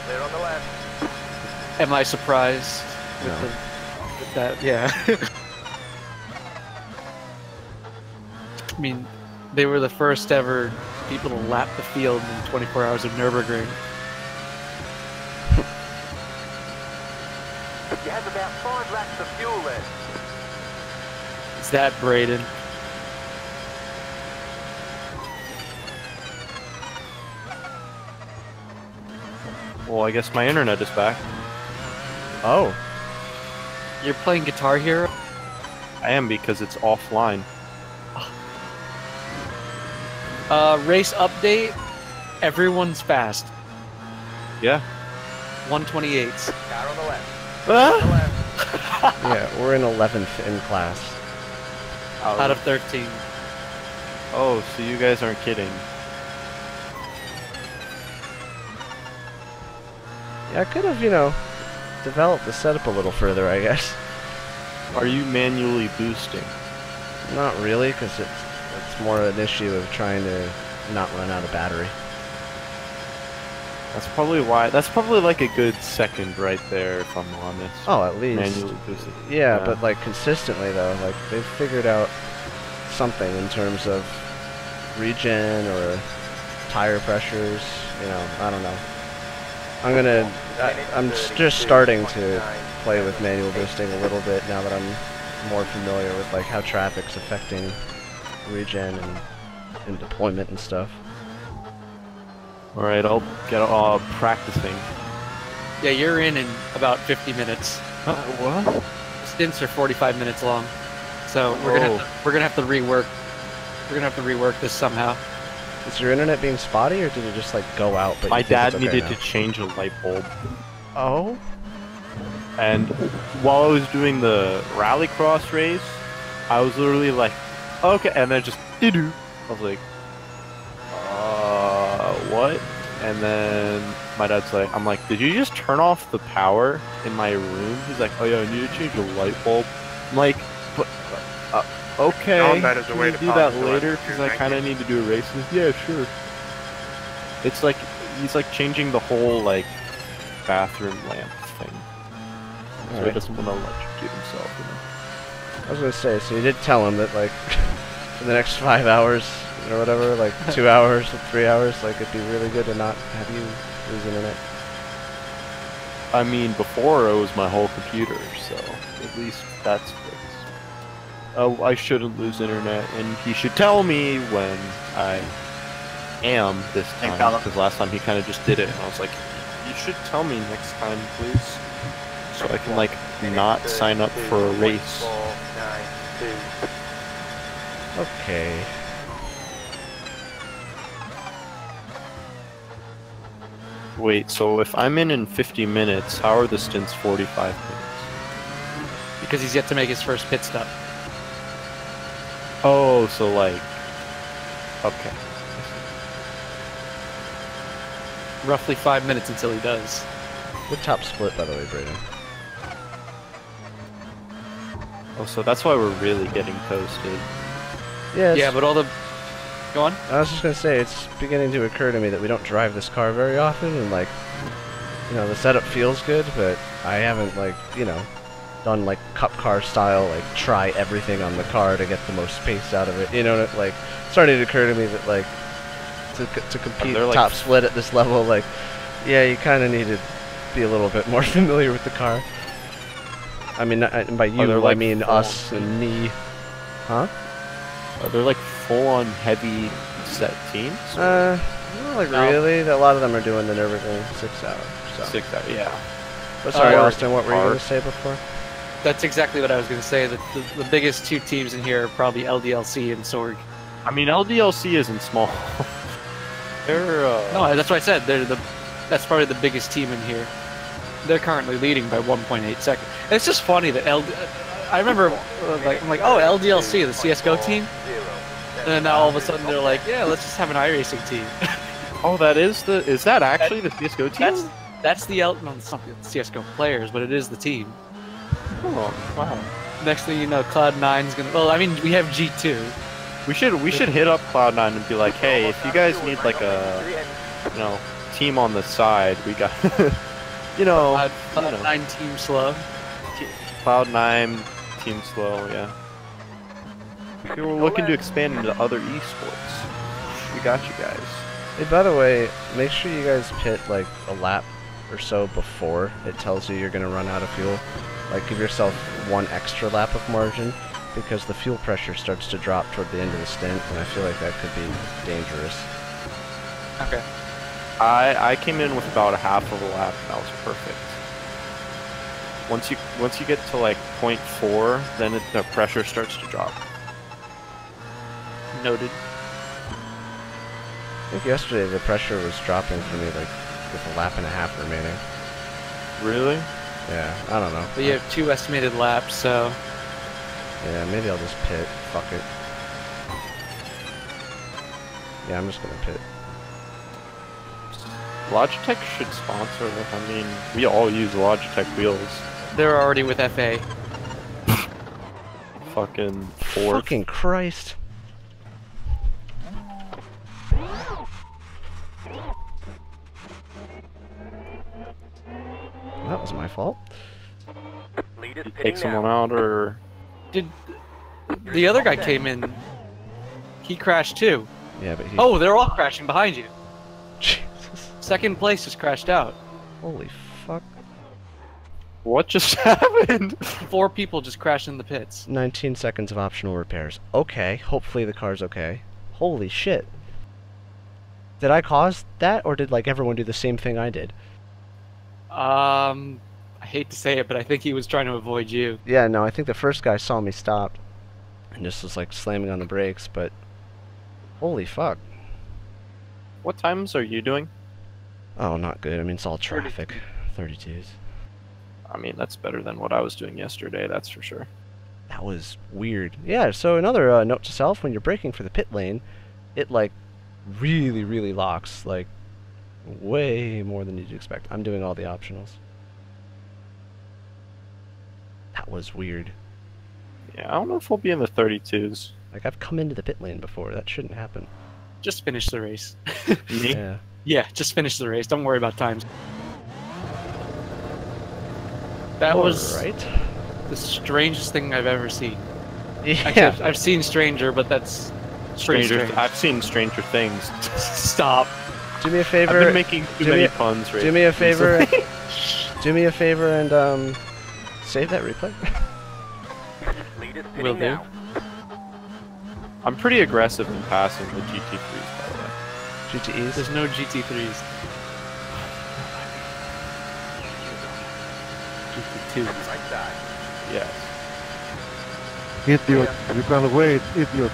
Clear on the left. Am I surprised with, No. with that? Yeah. I mean, they were the first ever people to lap the field in 24 hours of Nürburgring. You have about 5 laps of fuel left. Is that Braden? Well, I guess my internet is back. Oh, You're playing Guitar Hero? I am because it's offline. Race update. Everyone's fast. Yeah. 128s. Car on the left. Ah! On the left. yeah, we're in 11th in class. Out of 13. Oh, so you guys aren't kidding. Yeah, I could have, you know, developed the setup a little further, I guess. Are you manually boosting? Not really, because it's more an issue of trying to not run out of battery. That's probably why. That's probably like a good second right there, if I'm honest. Oh, at least. Manually boosting. Yeah, but like consistently though, like they've figured out something in terms of regen or tire pressures. You know, I don't know. I'm just starting to play with manual boosting a little bit now that I'm more familiar with like how traffic's affecting regen and deployment and stuff. All right, I'll get practicing. Yeah, you're in about 50 minutes. What? Stints are 45 minutes long, so we're gonna have to rework. We're gonna have to rework this somehow. Is your internet being spotty, or did it just like go out? But My you think dad it's okay needed now? to change a light bulb, Oh. and while I was doing the rallycross race, I was literally like, okay, and then just doo-doo. I was like, what? And then my dad's like, I'm like, did you just turn off the power in my room? He's like, oh yeah, I need to change a light bulb. I'm like, but, okay, Not that is a can way you to do pass that the light later? bulb, Because I thank kind of you. need to do a race. He's like, yeah, sure. It's like, he's like changing the whole, like, bathroom lamp thing. So he Alright. doesn't want to electrocute himself, you know? I was gonna say, so you did tell him that like for the next 5 hours or whatever, like 2 hours, 3 hours, like it'd be really good to not have you lose internet. I mean, before it was my whole computer, so at least that's fixed. Oh, I shouldn't lose internet, and he should tell me when I am this Thanks, time, Carlo. because last time he kind of just did it, and I was like, you should tell me next time, please, so I can, like, not sign up for a race. 492. Okay. Wait, so if I'm in 50 minutes, how are the stints 45 minutes? Because he's yet to make his first pit stop. Oh, so, like, okay. Roughly 5 minutes until he does. Good top split, by the way, Braden. Oh, so that's why we're really getting toasted. Yes. Yeah, but all the Go on. I was just gonna say, it's beginning to occur to me that we don't drive this car very often, and like, you know, the setup feels good, but I haven't like, you know, done like cup car style, like try everything on the car to get the most pace out of it. You know, like, it's starting to occur to me that like, to compete like top split at this level, like, yeah, you kind of need to be a little bit more familiar with the car. I mean, and by you, like I mean us and me. Huh? Are there like full-on heavy set teams? Not like No. really. A lot of them are doing the Nürburgring 6 hour. So. 6 hours, yeah. But sorry, Or Austin, what were you car. going to say before? That's exactly what I was going to say. The biggest two teams in here are probably LDLC and Sorg. I mean, LDLC isn't small. They're, No, that's what I said. That's probably the biggest team in here. They're currently leading by 1.8 seconds. And it's just funny that I remember, I'm like, oh, LDLC, the CS:GO team, and then now all of a sudden they're like, yeah, let's just have an iRacing team. oh, is that actually the CSGO team? That's the no, it's not the CS:GO players, but it is the team. Oh, wow. Next thing you know, Cloud9's gonna. Well, I mean, we have G2. We should hit up Cloud9 and be like, hey, if you guys need like a, you know, team on the side, we got, you know, Cloud9 Team Slow. Cloud9 Team Slow, yeah. If you were looking to expand into other esports, we got you guys. Hey, by the way, make sure you guys pit like a lap or so before it tells you you're going to run out of fuel. Like, give yourself one extra lap of margin, because the fuel pressure starts to drop toward the end of the stint, and I feel like that could be dangerous. Okay. I came in with about a half of a lap, and that was perfect. Once you get to like 0.4, then the pressure starts to drop. Noted. I think yesterday the pressure was dropping for me like with a lap and a half remaining. Really? Yeah, I don't know. But you have 2 estimated laps, so. Yeah, maybe I'll just pit. Fuck it. Yeah, I'm just gonna pit. Logitech should sponsor them. I mean, we all use Logitech wheels. They're already with FA. Fucking fourth. Fucking Christ. That was my fault. Leaders You pitting take someone now. out, or Did the other guy came in? He crashed too. Yeah, but he... Oh, they're all crashing behind you. Jesus. Second place just crashed out. Holy fuck. what just happened? 4 people just crashed in the pits. 19 seconds of optional repairs. Okay, hopefully the car's okay. Holy shit. Did I cause that, or did like everyone do the same thing I did? I hate to say it, but I think he was trying to avoid you. Yeah, no, I think the first guy saw me stop and just was like slamming on the brakes, but holy fuck. What times are you doing? Oh, not good. I mean, it's all traffic. 32s. I mean, that's better than what I was doing yesterday, that's for sure. That was weird. Yeah, so another note to self, when you're braking for the pit lane, it like really, really locks, like way more than you'd expect. I'm doing all the optionals. That was weird. Yeah, I don't know if we'll be in the 32s. Like, I've come into the pit lane before. That shouldn't happen. Just finish the race. Me? Yeah. Yeah, just finish the race. Don't worry about times. That was right. the strangest thing I've ever seen. Yeah. Actually, I've seen Stranger, but that's pretty Stranger. strange. I've seen Stranger Things. Stop. Do me a favor. I've been making too do many me- puns. Do me a favor. Do me a favor and save that replay. Leaders Will pitting do. now. I'm pretty aggressive in passing the GT3s, by the way. GTEs. There's no GT3s. GT2. Right side. Yes. Idiot, you can wait, idiot.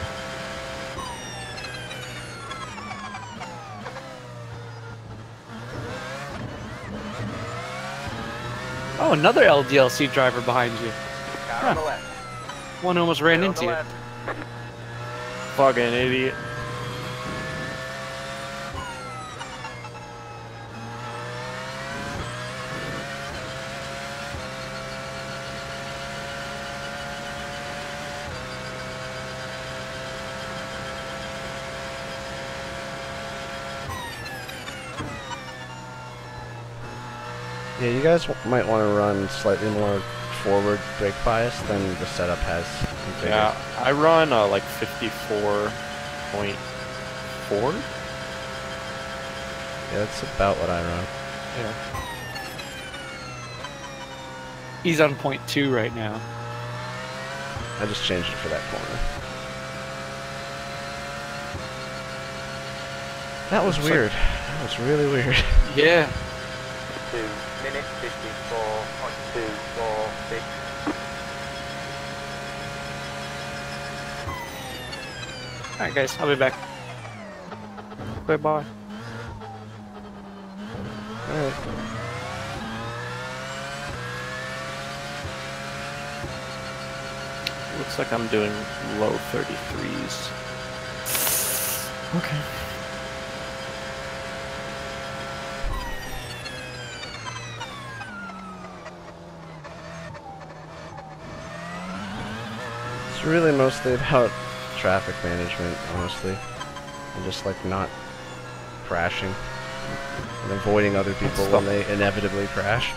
Oh, another LDLC driver behind you. Car on the left. One almost ran Car on into the you. left. Fucking idiot. Yeah, you guys might want to run slightly more forward brake bias than the setup has configured. Yeah, I run like 54.4. Yeah, that's about what I run. Yeah. He's on point 2 right now. I just changed it for that corner. That was Looks weird. That was really weird. Yeah. 2 minutes 54.246. Alright guys, I'll be back. Bye-bye. Alright. Looks like I'm doing low 33s. Okay. It's really mostly about traffic management, honestly. And just like not crashing. And avoiding other people when they inevitably crash.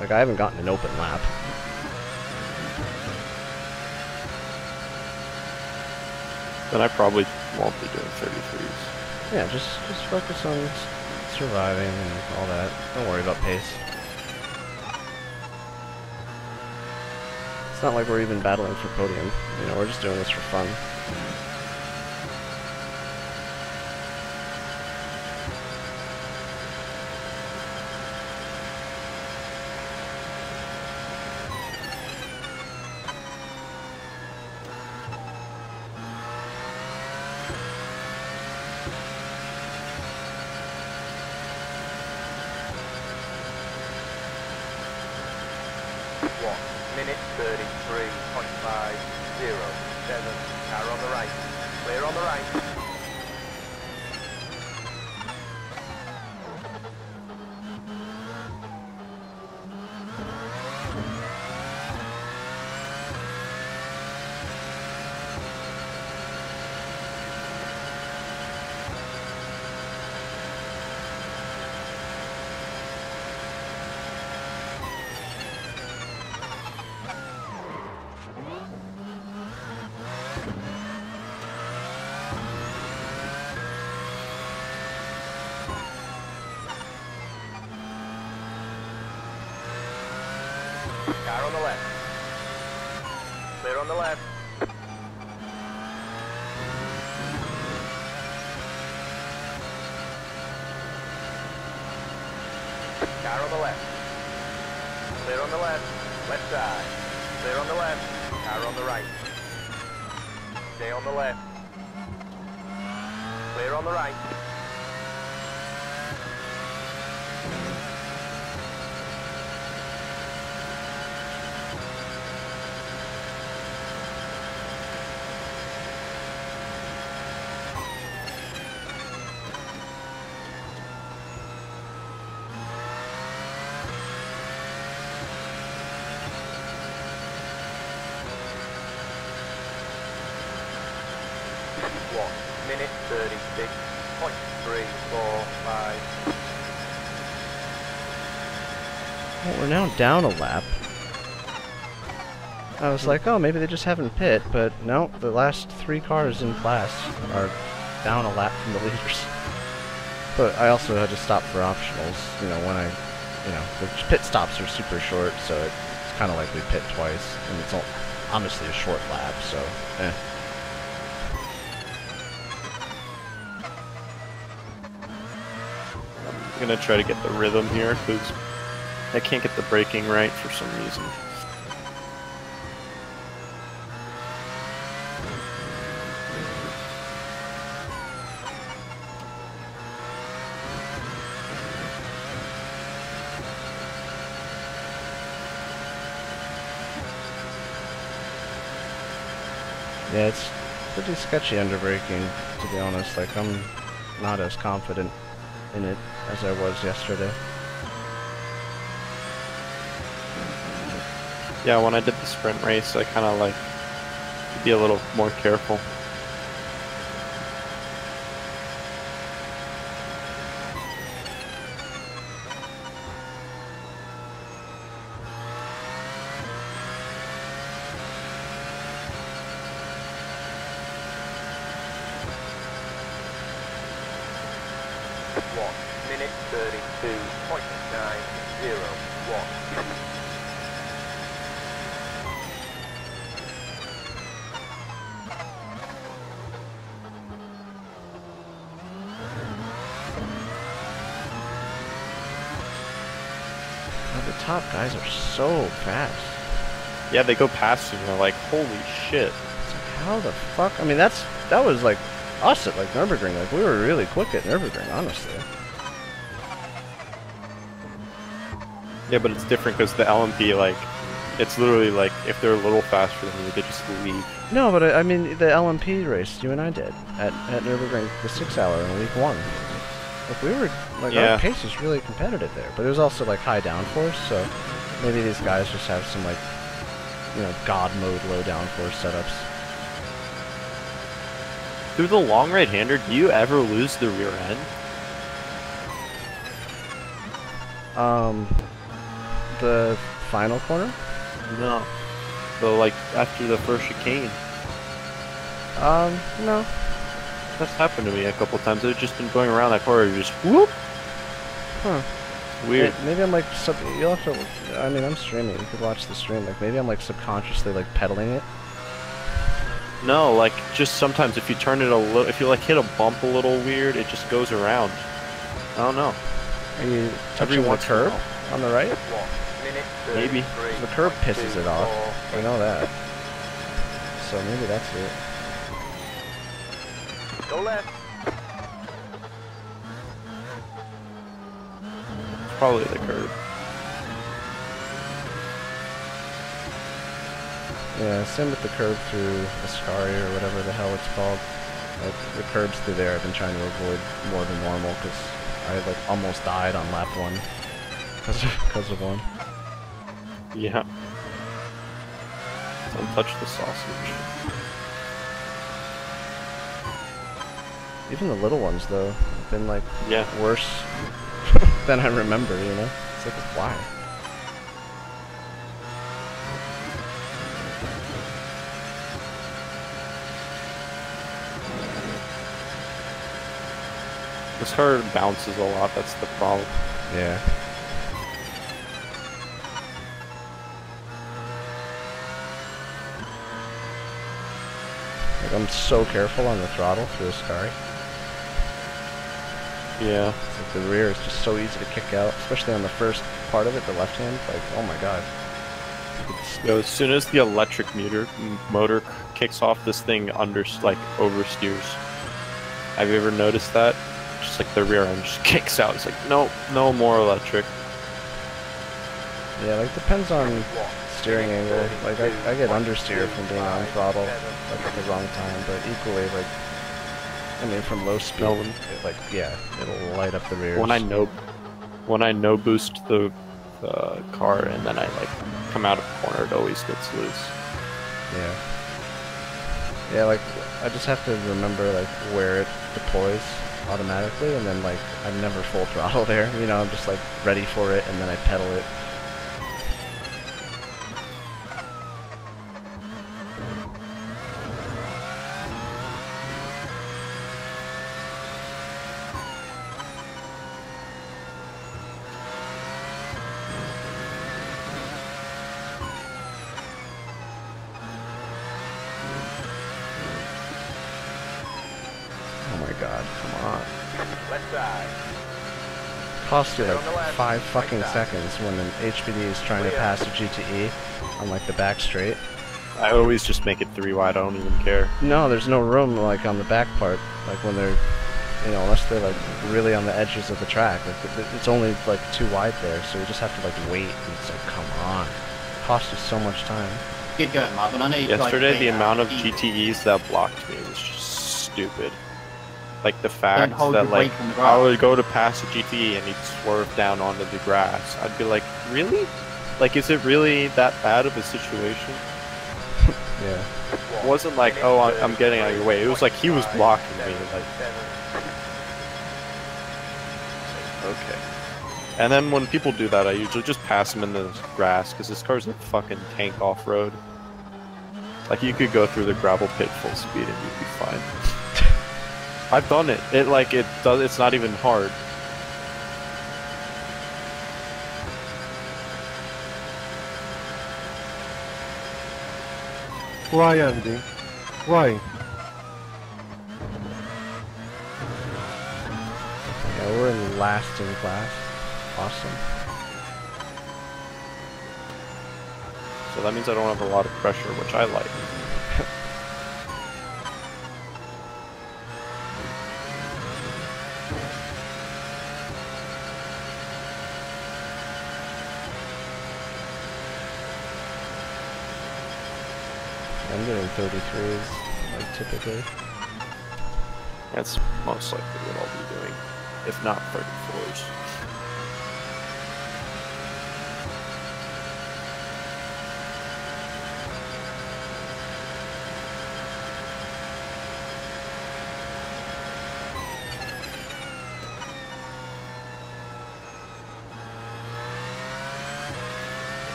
Like I haven't gotten an open lap. Then I probably won't be doing 33s. Yeah, just focus on surviving and all that. Don't worry about pace. It's not like we're even battling for podium. You know, we're just doing this for fun. Minute 33.507. Car on the right. Clear on the right. Car on the left. Clear on the left. Car on the left. Clear on the left. Left side. Clear on the left. Car on the right. Stay on the left. Clear on the right. Minute 36.345. Well, we're now down a lap. I was like, oh, maybe they just haven't pit, but no, the last 3 cars in class are down a lap from the leaders. But I also had to stop for optionals, you know, when the pit stops are super short, so it's kind of like we pit twice, and it's honestly a short lap, so, eh. I'm gonna try to get the rhythm here, because I can't get the braking right for some reason. Yeah, it's pretty sketchy under braking, to be honest. Like, I'm not as confident in it as I was yesterday. Yeah, when I did the sprint race, I kind of like to be a little more careful. 1 minute 32.901. The top guys are so fast. Yeah, they go past you and you're like, holy shit. It's like, how the fuck? I mean, that was like us at like Nürburgring. Like we were really quick at Nürburgring, honestly. Yeah, but it's different because the LMP, like, it's literally like, if they're a little faster than you, they just leave. No, but I mean, the LMP race you and I did at Nürburgring, the 6 hour in week 1. Like we were, like our pace was really competitive there, but it was also like high downforce, so maybe these guys just have some like, you know, God mode low downforce setups. Through the long right-hander, do you ever lose the rear end? The final corner? No. So like after the first chicane. No. That's happened to me a couple times. I've just been going around that corner, just whoop. Huh. Weird. Maybe I'm like you'll have to. I mean, I'm streaming. You could watch the stream. Like maybe I'm like subconsciously like pedaling it. No, like just sometimes if you turn it a little, if you like hit a bump a little weird, it just goes around. I don't know. Are you touching the curb on the right? Maybe. The curb pisses it off. I know that. So maybe that's it. Go left. It's probably the curb. Yeah, same with the curb through Ascari or whatever the hell it's called. Like the curbs through there I've been trying to avoid more than normal because I like almost died on lap 1 because of one. Yeah. Don't touch the sausage. Even the little ones though have been like worse than I remember, you know? It's like why? This car bounces a lot, that's the problem. Yeah. Like I'm so careful on the throttle through Ascari. Yeah. It's like the rear is just so easy to kick out, especially on the first part of it, the left hand. Like, oh my god. Yo, as soon as the electric motor kicks off, this thing oversteers. Have you ever noticed that? Just like the rear end just kicks out. It's like, nope, no more electric. Yeah, like depends on steering angle. Like I get understeer from being on throttle like at the wrong time, but equally like I mean from low speed, like yeah, it'll light up the rears. When I no boost the car and then I like come out of the corner, it always gets loose. Yeah. Yeah, like I just have to remember like where it deploys automatically, and then like I'm never full throttle there. You know, I'm just like ready for it, and then I pedal it. Left side. Costs you like 5 fucking seconds when an HPD is trying to pass a GTE on like the back straight. I always just make it 3 wide, I don't even care. No, there's no room like on the back part, like when they're, you know, unless they're like really on the edges of the track. Like it's only like 2 wide there, so you just have to like wait. And it's like, come on, it costs you so much time. Good going, Marvin. I know you Yesterday, the amount of GTEs that blocked me was just stupid. Like the fact that like I would go to pass a GTE and he'd swerve down onto the grass. I'd be like, really? Like, is it really that bad of a situation? Yeah. It wasn't like, oh, I'm getting out of your way. It was like he was blocking me. Like, okay. And then when people do that, I usually just pass them in the grass because this car's a fucking tank off-road. Like, you could go through the gravel pit full speed and you'd be fine. I've done it. It's not even hard. Why, Andy? Why? Yeah, we're in last in class. Awesome. So that means I don't have a lot of pressure, which I like. I'm doing 33s, like typically. That's most likely what I'll be doing, if not 34s.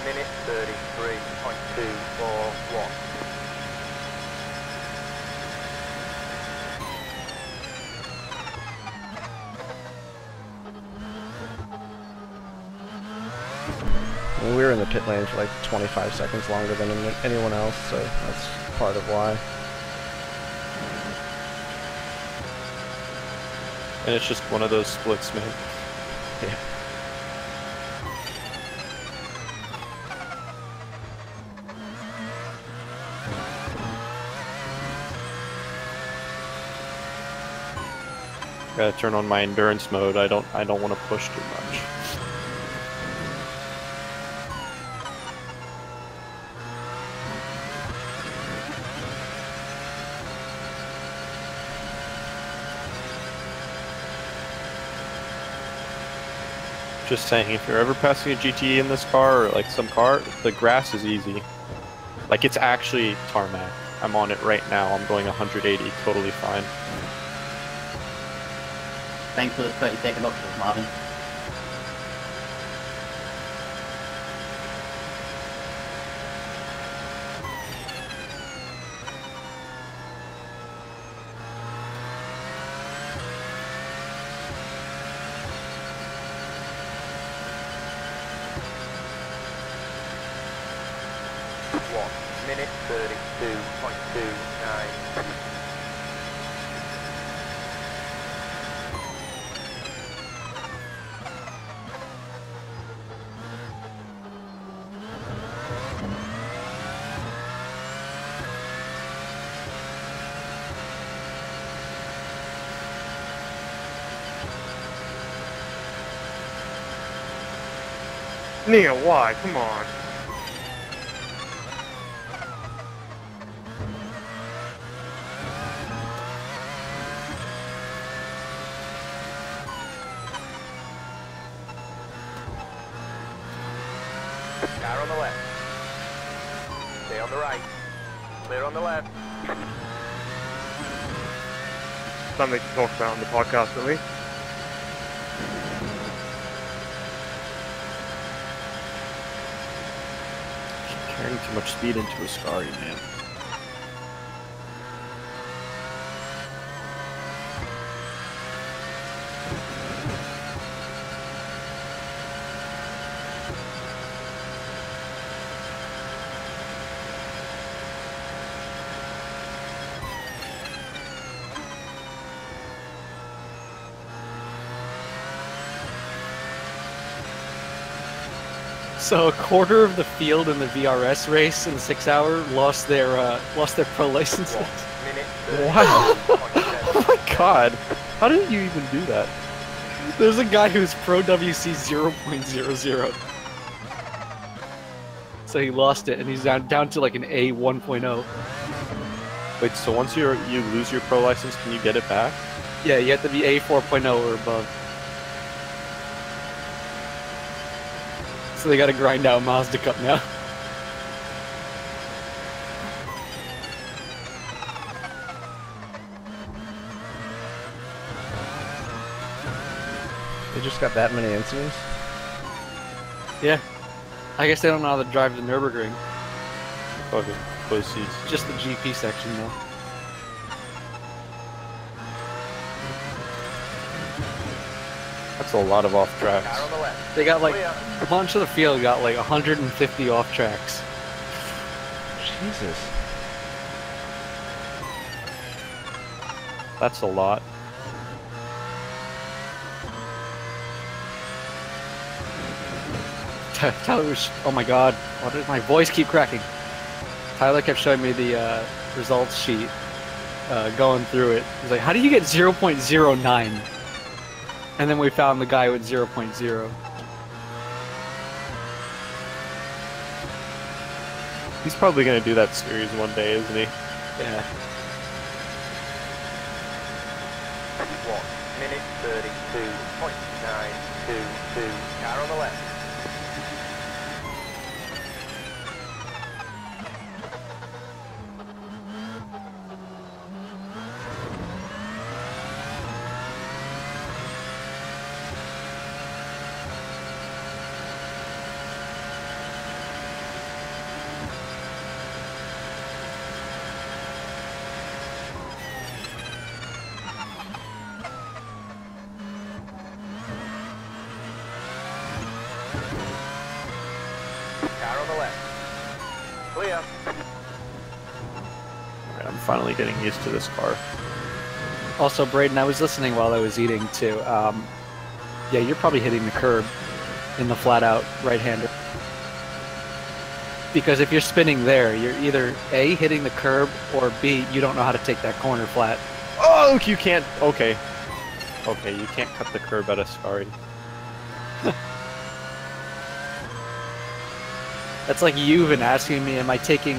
Minute 33.241. Well, we were in the pit lane for like 25 seconds longer than anyone else, so that's part of why. And it's just one of those splits, man. Yeah. Gotta turn on my endurance mode. I don't want to push too much. Just saying, if you're ever passing a GTE in this car, or like some car, the grass is easy. Like, it's actually tarmac. I'm on it right now. I'm going 180, totally fine. Thanks for the 30-second options, Marvin. Minute 32.29. Neil, why? Come on. Car on the left. Stay on the right. Clear on the left. Something to talk about on the podcast, at least. Carrying too much speed into a Scary, man. So a quarter of the field in the VRS race in the 6-hour lost their pro licenses. Minute Wow. 30.7. Oh my god. How did you even do that? There's a guy who's pro WC 0.00. So he lost it, and he's down to like an A 1.0. Wait, so once you lose your pro license, can you get it back? Yeah, you have to be A 4.0 or above. So they gotta grind out Mazda Cup now. They just got that many incidents? Yeah. I guess they don't know how to drive the Nürburgring. Fucking pussies. Just the GP section though. That's a lot of off Car tracks. on the left. They got like Clear. a bunch of the field got like 150 off tracks. Jesus. That's a lot. Tyler was, oh my god, why did my voice keep cracking? Tyler kept showing me the results sheet, going through it. He's like, how do you get 0.09? And then we found the guy with 0.0. He's probably gonna do that series one day, isn't he? Yeah. 1 minute 32.922. Car on the left. Car on the left. Clear. Alright, I'm finally getting used to this car. Also, Braden, I was listening while I was eating too. Yeah, you're probably hitting the curb in the flat-out right-hander. Because if you're spinning there, you're either A, hitting the curb, or B, you don't know how to take that corner flat. Oh, you can't. Okay. Okay, you can't cut the curb at a Ascari. That's like you've been asking me, am I taking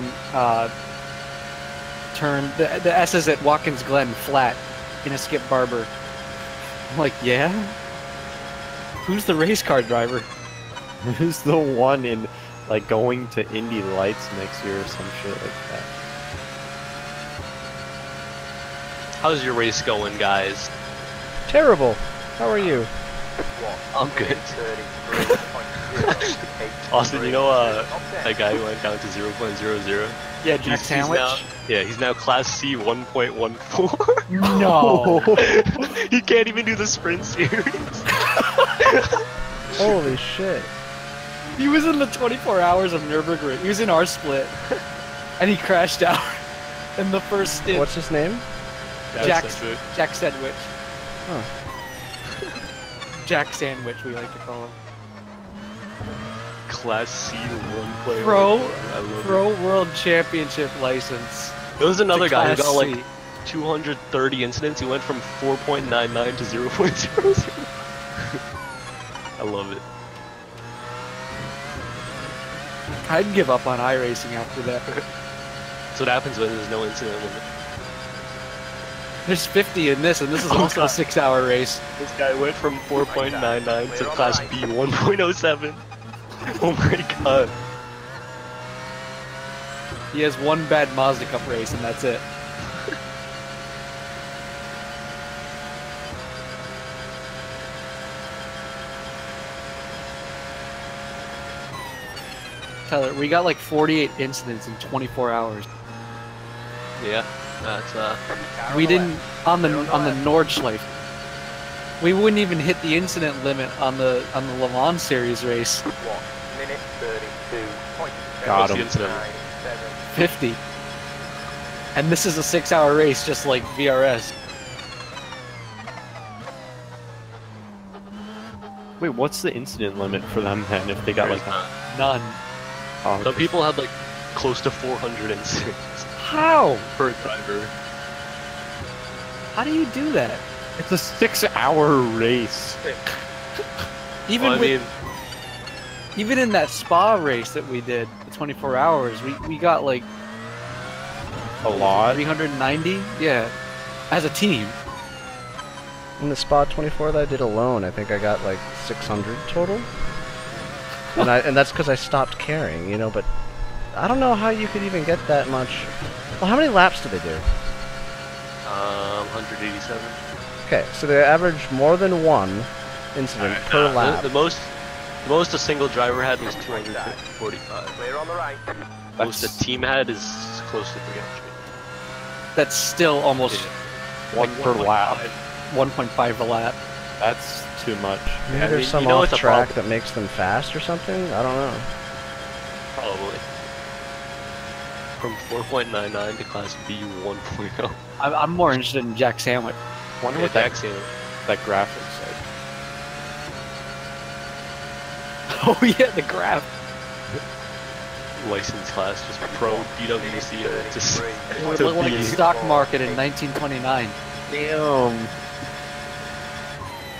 turn the S's at Watkins Glen flat in a Skip Barber? I'm like, yeah? Who's the race car driver? Who's the one in, like, going to Indy Lights next year or some shit like that? How's your race going, guys? Terrible. How are you? I'm good. 33.088. Austin, you know that guy who went down to 0.00? Yeah, Jack Sandwich. He's now Class C 1.14. No. He can't even do the sprint series. Holy shit. He was in the 24 hours of Nürburgring. He was in our split. And he crashed out in the first stint. What's his name? Jack Sandwich. Huh. Jack Sandwich, we like to call him. Class C 1.14. Pro I love Pro World Championship license. it. There was another to guy who Class got like C. 230 incidents. He went from 4.99 to 0.00. I love it. I'd give up on iRacing after that. That's what happens when there's no incident limit. There's 50 in this, and this is Oh, also God. a 6-hour race. This guy went from 4.99 to Class B 1.07. Oh my god. He has one bad Mazda Cup race, and that's it. Tyler, we got like 48 incidents in 24 hours. Yeah, that's We didn't on the Nordschleife. We wouldn't even hit the incident limit on the Le Mans series race. 1 minute 32.7. Got what's the him. incident? 50. And this is a 6-hour race, just like VRS. Wait, what's the incident limit for them then if they got like a... None. Oh, Some people had like close to 400 incidents How? per driver. How do you do that? It's a 6-hour race. Even Well, I with, mean, even in that Spa race that we did, the 24 hours, we got like A lot. 390. Yeah, as a team. In the Spa 24 that I did alone, I think I got like 600 total. And that's because I stopped caring, you know, but I don't know how you could even get that much. Well, how many laps do they do? 187. Okay, so they average more than one incident per lap. The most a single driver had was 245. Clear on the right. Most a team had is close to 300. That's still almost One per lap. 1.5 a lap. That's too much. Maybe I there's mean, some you know off it's a track problem. that makes them fast or something. I don't know. Probably. From 4.99 to Class B 1.0. I'm more interested in Jack Sandwich. Wonder Yeah, what that, Jack Sandwich. that graphics like. Oh yeah, the graph. License class, just pro PWC. Just It would to look like be- the stock market in 1929 Damn.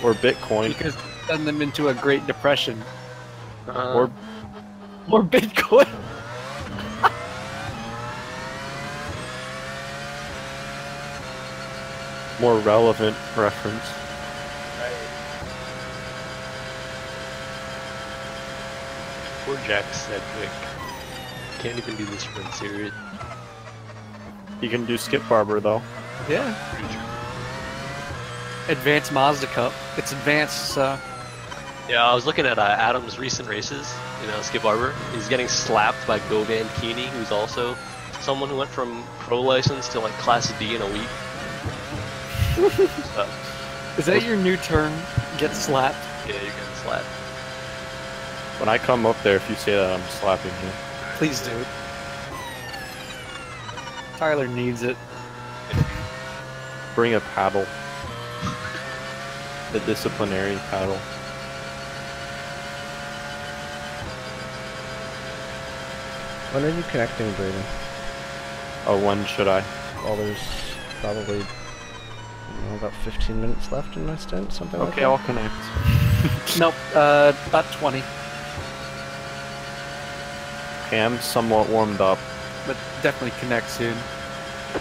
Or Bitcoin. because it send them into a Great Depression. Or Or Bitcoin. more relevant reference. poor Jack Sedgwick. Can't even do this sprint series. You can do Skip Barber though. Yeah. Advanced Mazda Cup. It's advanced. Yeah, I was looking at Adam's recent races. You know, Skip Barber. He's getting slapped by Govan Keeney, who's also someone who went from pro license to like Class D in a week. So, Is that your new term? Get slapped. yeah, you're getting slapped. When I come up there, if you say that, I'm slapping you. Please do. Tyler needs it. Bring a paddle. The disciplinary paddle. When are you connecting, Braden? Oh, when should I? Well, there's probably about 15 minutes left in my stint, something like Okay, that. I'll connect. Nope. About 20. Okay, I'm somewhat warmed up. But definitely connect soon.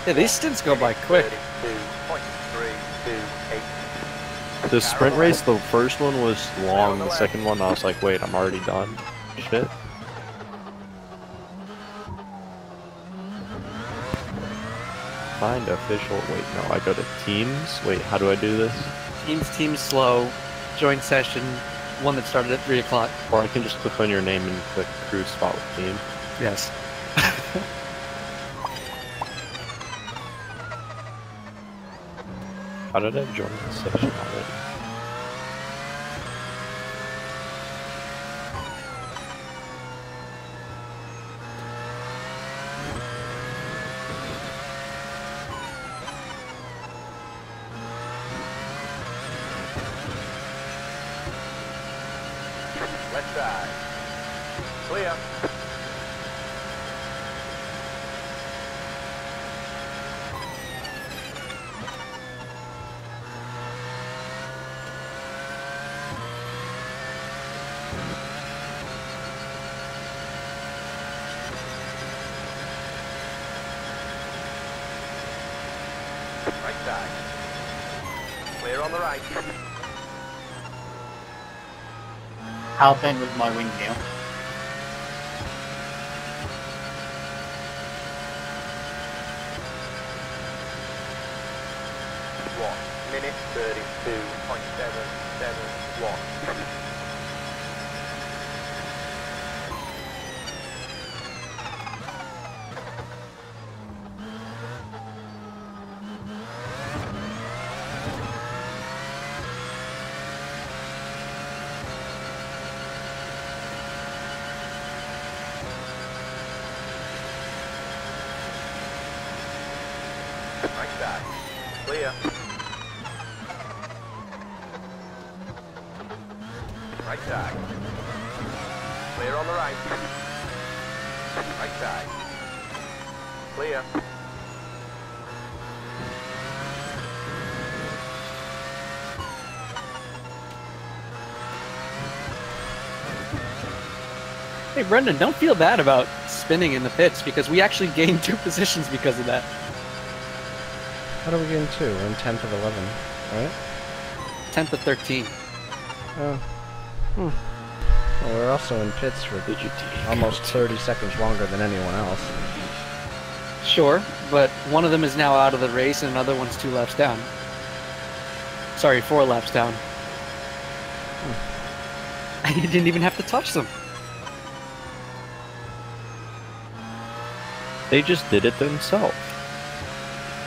Yeah, these stints go by quick. 32.328. The sprint race, the first one was long, the second one I was like, wait, I'm already done. Shit. Find official, wait, no, I go to teams? Wait, how do I do this? Teams slow. Join session. One that started at 3 o'clock. Or I can just click on your name and click crew spot with team. Yes. How did I join this session already? Left side. Clear. Right side. Clear on the right. How thin was my wing deal? Minute 32.771. Right side. Clear. Right side. Clear on the right. Right side. Clear. Hey, Brendan, don't feel bad about spinning in the pits because we actually gained 2 positions because of that. How do we get in 2? We're in 10th of 11, right? 10th of 13. Oh. Well, we're also in pits for almost 30 seconds longer than anyone else. Sure, but one of them is now out of the race and another one's 2 laps down. Sorry, 4 laps down. And you didn't even have to touch them. They just did it themselves.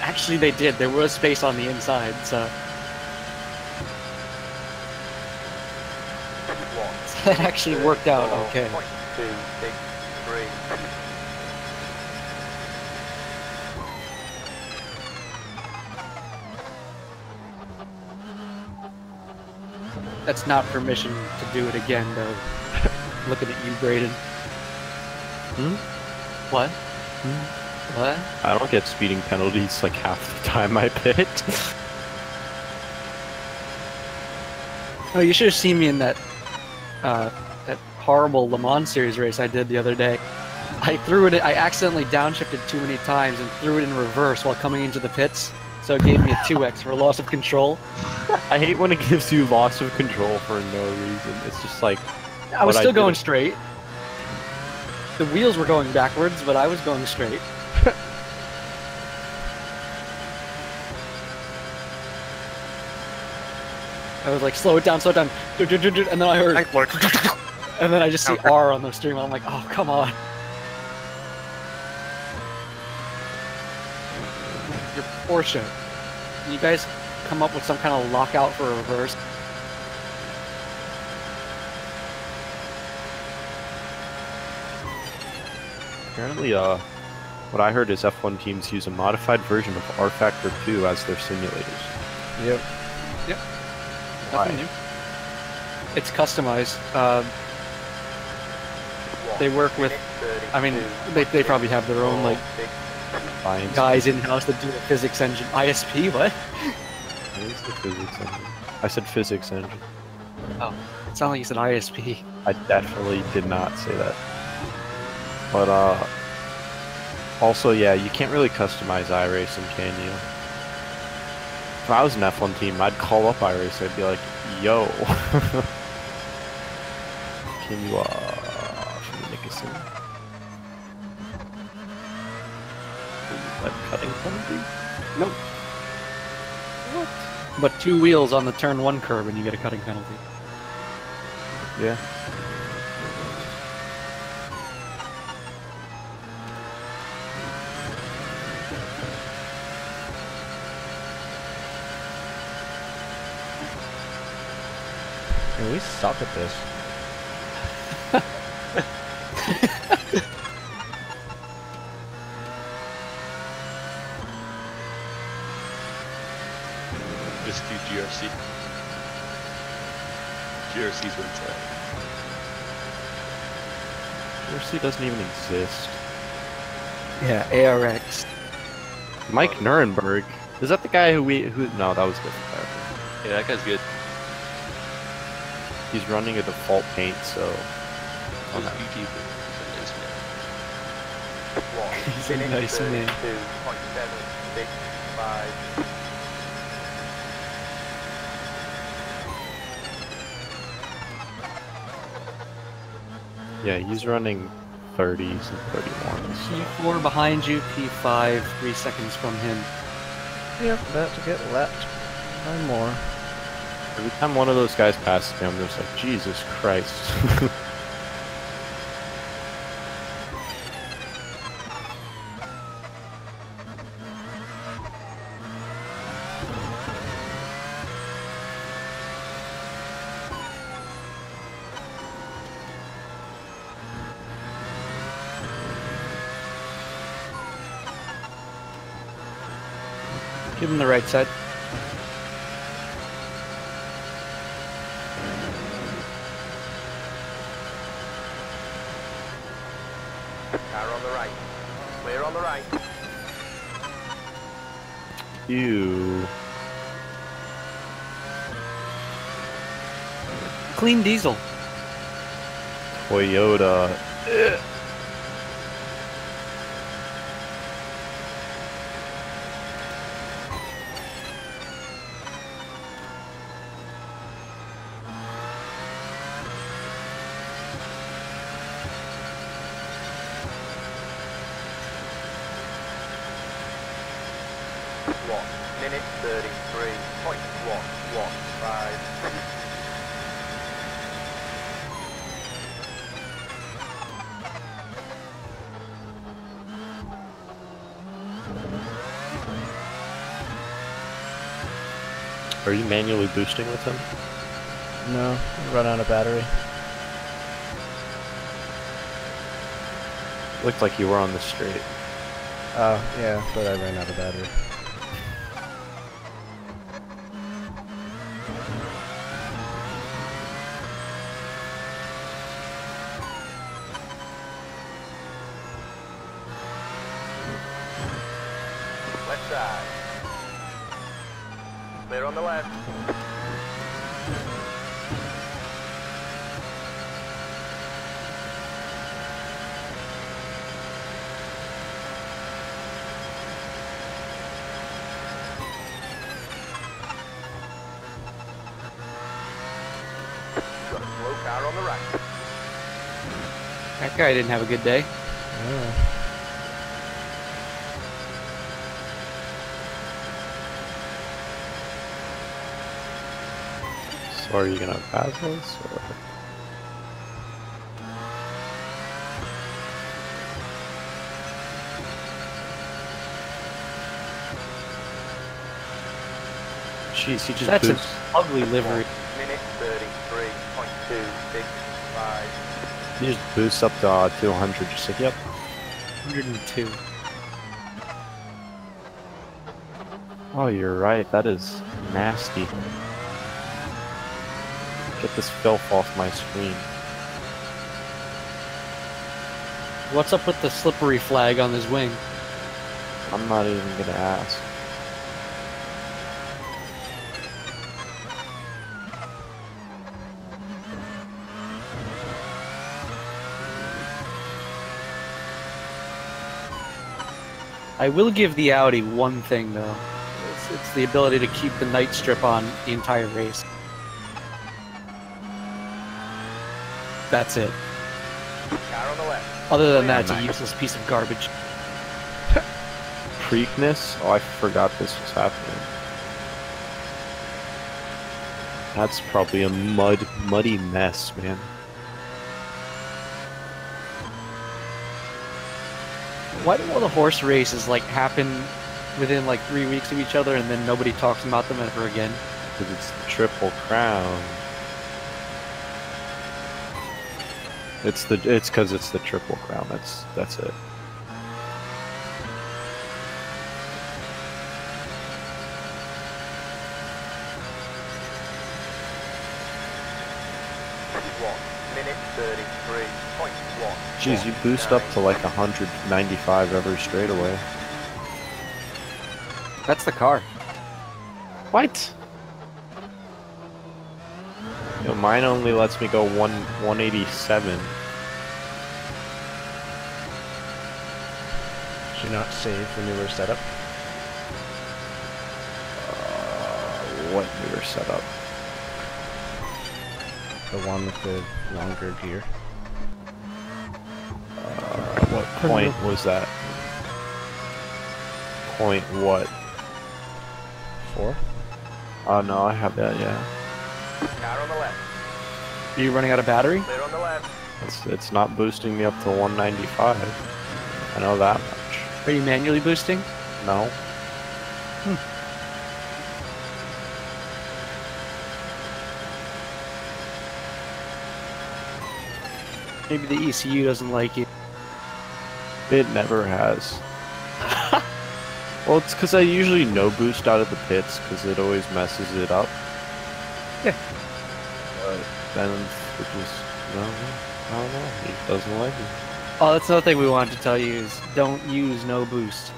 Actually, they did. There was space on the inside, so... That actually worked out okay. 0.263. That's not permission to do it again, though. Looking at you, Braden. What? What? I don't get speeding penalties like half the time I pit. Oh, you should have seen me in that that horrible Le Mans series race I did the other day. I accidentally downshifted too many times and threw it in reverse while coming into the pits, so it gave me a 2x for loss of control. I hate when it gives you loss of control for no reason. It's just like I was what still going did- straight. The wheels were going backwards, but I was going straight. I was like, slow it down, and then I heard, and then I just see R on the stream. I'm like, oh, come on. Your Porsche. Can you guys come up with some kind of lockout for a reverse? Apparently, what I heard is F1 teams use a modified version of R Factor 2 as their simulators. Yep. Nothing new. It's customized. They work with, I mean, they probably have their own, like, Science. guys in-house that do the physics engine. ISP, what? What is the physics engine? I said physics engine. Oh, it sounded like you said ISP. I definitely did not say that. But, also, yeah, you can't really customize iRacing, can you? If I was an F1 team, I'd call up iRacing. I'd be like, yo. Can you, make a sim? That cutting penalty? Nope. What? But 2 wheels on the turn 1 curb and you get a cutting penalty. Yeah. Man, we suck at this. Just do GRC. GRC's where it's at. GRC doesn't even exist. Yeah, ARX. Mike Nuremberg. Is that the guy who no, that was a different guy. Yeah, that guy's good. He's running a default paint, so... Those BT He's a nice man. 2.765. Yeah, he's running 30s and 31s. P4 behind you, P5, 3 seconds from him. Yep, about to get lapped by more. Every time one of those guys passes me, I'm just like, Jesus Christ. Give him the right side. Car on the right. Clear on the right. Ew. Clean diesel. Toyota. Minute 33.115. Are you manually boosting with him? No, I run out of battery. Looked like you were on the straight. Oh, yeah, but I ran out of battery. Left side. Clear on the left. Got a slow car on the right. That guy didn't have a good day. Oh. So are you gonna pass us, or? Jeez, he just That's an boosts. ugly livery. Minute 33.265. He just boosts up to 200, just like, yep. 102. Oh, you're right, that is nasty. Get this filth off my screen. What's up with the slippery flag on his wing? I'm not even gonna ask. I will give the Audi one thing though. It's the ability to keep the night strip on the entire race. That's it. Car on the left. Other than that, it's a useless piece of garbage. Preakness? Oh, I forgot this was happening. That's probably a muddy mess, man. Why do all the horse races like happen within like 3 weeks of each other and then nobody talks about them ever again? Because it's the Triple Crown. It's because it's the Triple Crown. That's it. Minute 33.1. Jeez, you boost up to like 195 every straightaway. That's the car. What? Yo, mine only lets me go 187. Did you not save the newer setup? What newer setup? The one with the longer gear? What point was that? Point what? 4? Oh no, I have that, yeah. Car on the left. Are you running out of battery? Clear on the left. It's not boosting me up to 195. I know that much. Are you manually boosting? No. Maybe the ECU doesn't like you. It never has. Well, it's because I usually no boost out of the pits because it always messes it up. Yeah. But then it just, no, I don't know. It doesn't like me. Oh, that's another thing we wanted to tell you is don't use no boost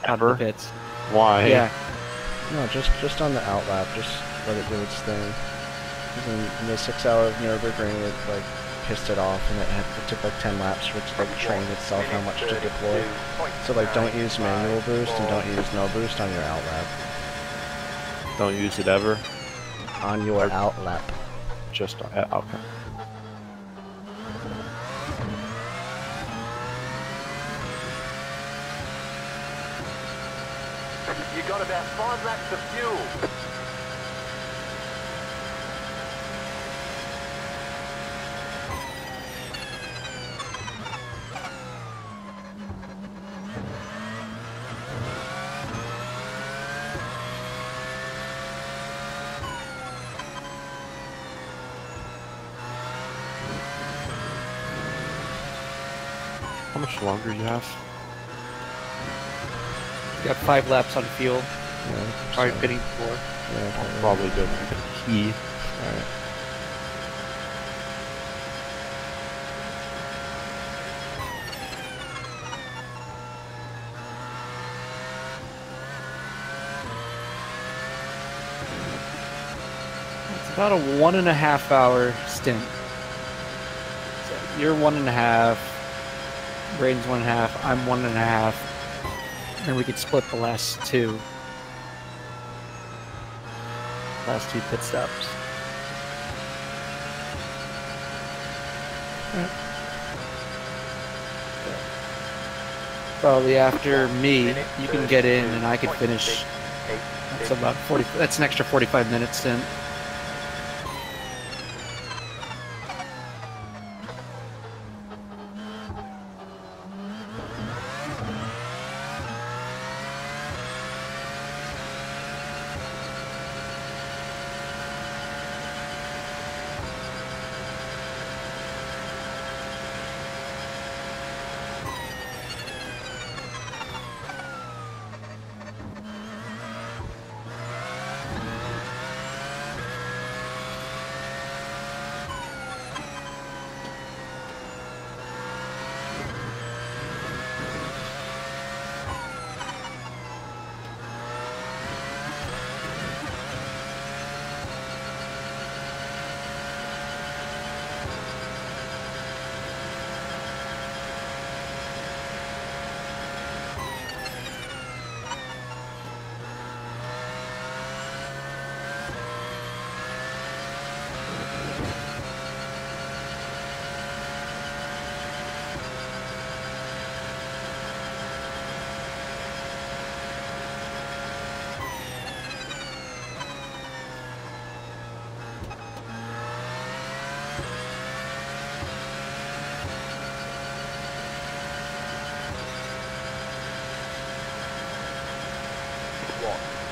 out of Ever? the pits. Why? Yeah. No, just on the outlap, just let it do its thing. 'Cause in the 6 hour of Nürburgring, it like pissed it off, and it took like 10 laps for it to like train itself how much to deploy. So like, don't use manual boost and don't use no boost on your outlap. Don't use it ever. On your outlap. Just okay. You got about 5 laps of fuel. How much longer you have? You got 5 laps on fuel. Yeah, Probably so- pitting 4. Yeah, I'll probably go back to Heath. Alright. It's about a 1.5 hour stint. So you're 1.5. Braden's 1.5. I'm 1.5. Then we could split the last 2. Last 2 pit stops. Probably after me, you can get in and I could finish. That's about 40. That's an extra 45 minutes stint.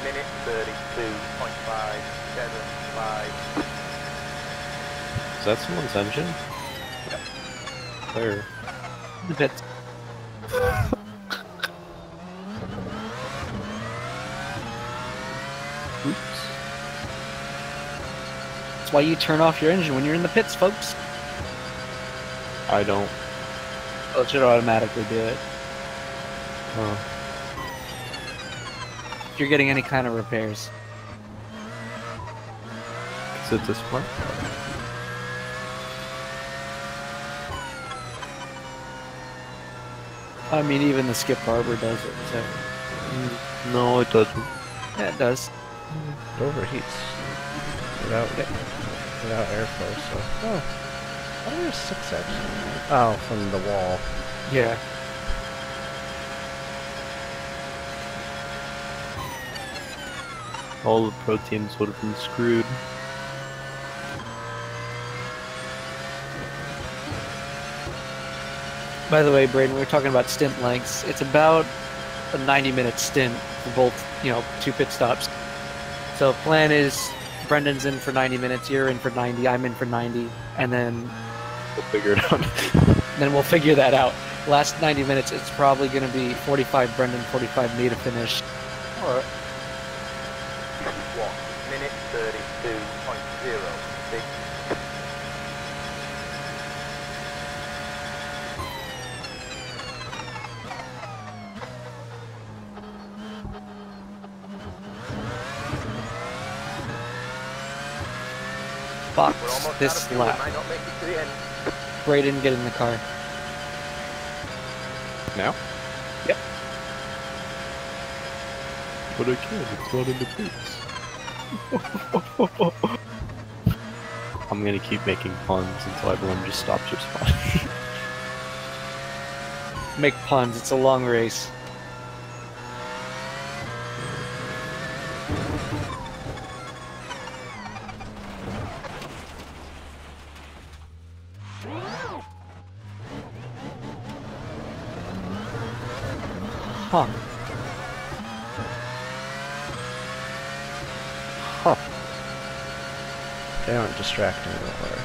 Minute 32.575. Is that someone's engine? Where? The pits. Oops. That's why you turn off your engine when you're in the pits, folks. I don't. Well, it should automatically do it. Oh. If you're getting any kind of repairs. Is it this one? I mean, even the Skip Barber does it, so. No, it doesn't. Yeah, it does. It overheats without airflow, so. Oh. Oh, there's 6 actually. Oh, from the wall. Yeah. All the pro teams would have been screwed. By the way, Braden, we were talking about stint lengths. It's about a 90-minute stint for both, 2 pit stops. So plan is Brendan's in for 90 minutes, you're in for 90, I'm in for 90, and then We'll figure it out. we'll figure that out. Last 90 minutes, it's probably going to be 45 Brendan, 45 me to finish. Or Minute 32.06. Fox We're almost out of this fuel. We lap. might not make it to the end. Braden, get in the car. Now? Yep. But I can't, it's not in the pits. I'm gonna keep making puns until everyone just stops responding. Make puns, it's a long race. Huh. Huh. They aren't distracting, don't worry.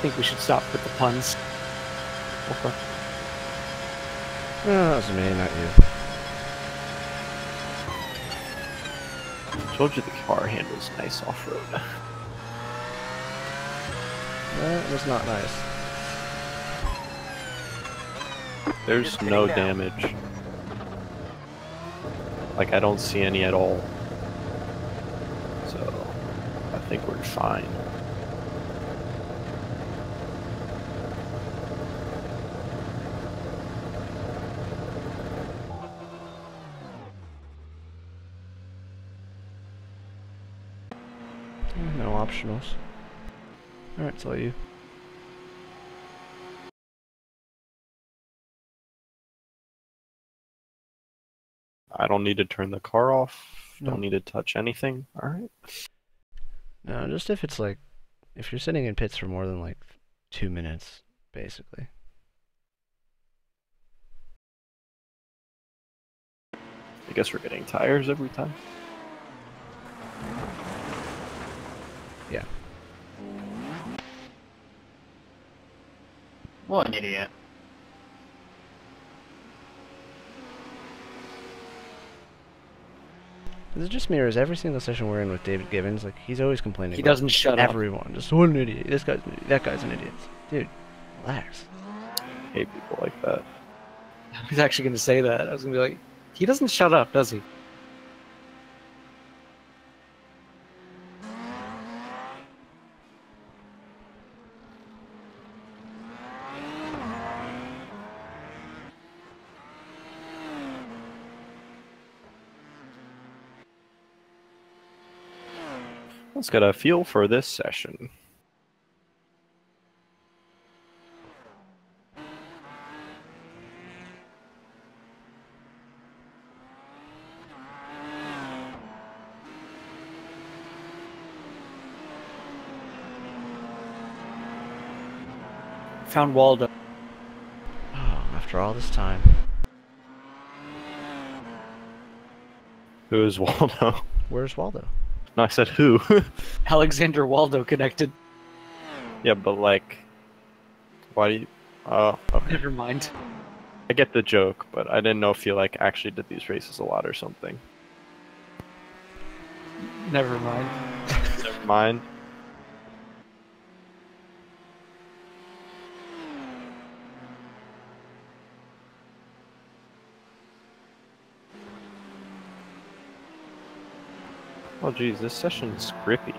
think we should stop with the puns. Okay. No, that was me, not you. Told you the car handles nice off-road. That was not nice. There's no damage. Like, I don't see any at all. So, I think we're fine. No optionals. Alright, it's all you. I don't need to turn the car off. No. Don't need to touch anything. Alright. No, just if it's like, if you're sitting in pits for more than like 2 minutes, basically. I guess we're getting tires every time. Yeah. What an idiot. Is it just me, or is every single session we're in with David Gibbons, like, he's always complaining He about doesn't shut up. everyone. Just what an idiot. This guy's an idiot. That guy's an idiot. Dude, relax. I hate people like that. I was actually going to say that. I was going to be like, he doesn't shut up, does he? Let's get a feel for this session. Found Waldo. Oh, after all this time. Who is Waldo? Where's Waldo? No, I said who. Alexander Waldo connected. Yeah, but like, why do you? Oh, okay. Never mind. I get the joke, but I didn't know if you like actually did these races a lot or something. Never mind. Never mind. Oh geez, this session's grippy.